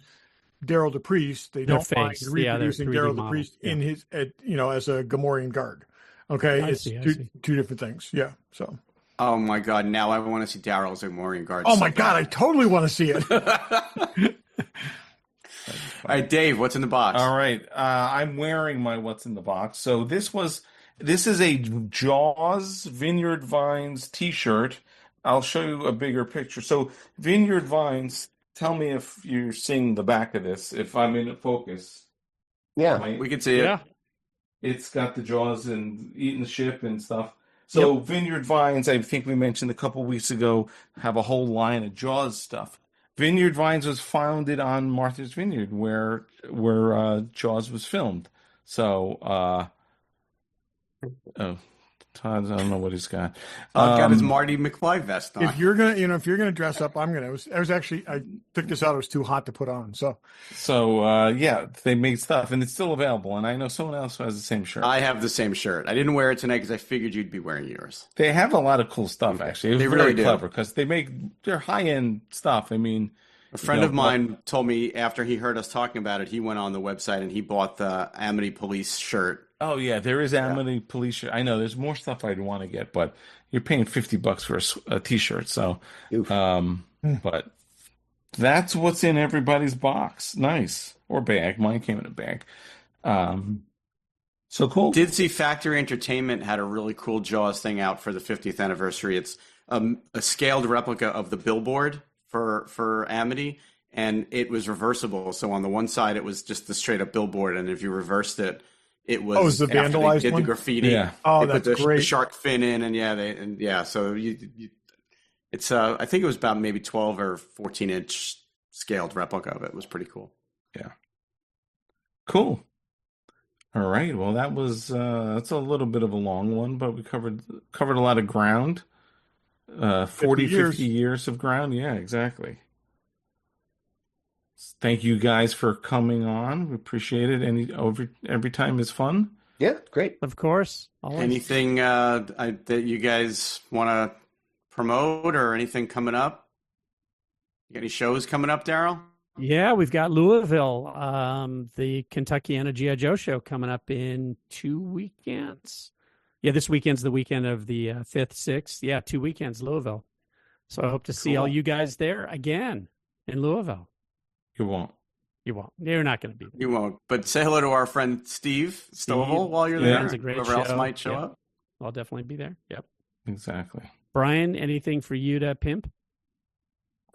Derryl the Priest. They don't mind reproducing Derryl the Priest in his as a Gamorrean guard. Okay, it's two different things. Yeah. So. Oh my God! Now I want to see Derryl as a Gamorrean guard. Oh my God! I totally want to see it. All right, Dave, what's in the box? All right, I'm wearing my what's in the box. So this is a Jaws Vineyard Vines T-shirt. I'll show you a bigger picture. So Vineyard Vines. Tell me if you're seeing the back of this. If I'm in focus. Yeah, we can see it. Yeah, it's got the Jaws and eating the ship and stuff. So Vineyard Vines, I think we mentioned a couple weeks ago, have a whole line of Jaws stuff. Vineyard Vines was founded on Martha's Vineyard, where Jaws was filmed. So, Todd, I don't know what he's got. Got his Marty McFly vest on. If you're gonna dress up, I'm gonna. I took this out. It was too hot to put on. So they made stuff, and it's still available. And I know someone else who has the same shirt. I have the same shirt. I didn't wear it tonight because I figured you'd be wearing yours. They have a lot of cool stuff. Actually, it was really very clever because they're high end stuff. I mean. A friend of mine told me after he heard us talking about it, he went on the website and he bought the Amity Police shirt. Oh yeah, there is Amity Police shirt. I know there's more stuff I'd want to get, but you're paying $50 for a T-shirt. So, but that's what's in everybody's box. Nice or bag. Mine came in a bag. So cool. Did see Factory Entertainment had a really cool Jaws thing out for the 50th anniversary. It's a scaled replica of the billboard for Amity, and it was reversible. So on the one side, it was just the straight up billboard, and if you reversed it, it was was the after they vandalized did one? the graffiti. Yeah. Oh, they put that's the great. shark fin in, and so it's I think it was about maybe 12 or 14-inch scaled replica of it. It was pretty cool. Yeah. Cool. All right. Well, that's a little bit of a long one, but we covered a lot of ground. 50 years of ground. Yeah, exactly. Thank you guys for coming on. We appreciate it. Every time is fun. Yeah, great. Of course. Always. Anything that you guys want to promote or anything coming up? You got any shows coming up, Derryl? Yeah, we've got Louisville, the Kentuckiana G.I. Joe show coming up in 2 weekends. Yeah, this weekend's the weekend of the 5th, 6th. Yeah, 2 weekends, Louisville. So I hope to see all you guys there again in Louisville. You won't. You won't. You're not going to be there. You won't. But say hello to our friend Steve Stovall while you're there. It's a great Whoever show. else might show up. I'll definitely be there. Yep. Exactly. Brian, anything for you to pimp?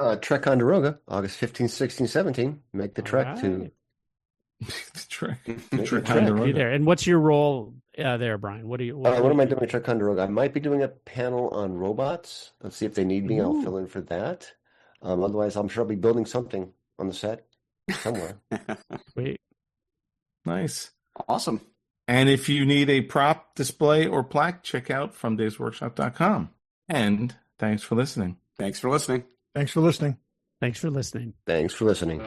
Trek Ticonderoga, August 15, 16, 17. Make the trek to... the trek. Be there. And what's your role there, Brian? What am I doing at Trek Ticonderoga? I might be doing a panel on robots. Let's see if they need me. I'll fill in for that. Otherwise, I'm sure I'll be building something on the set somewhere. Sweet. Nice. Awesome. And if you need a prop, display, or plaque, check out FromDaysWorkshop.com. And thanks for listening. Thanks for listening. Thanks for listening. Thanks for listening. Thanks for listening.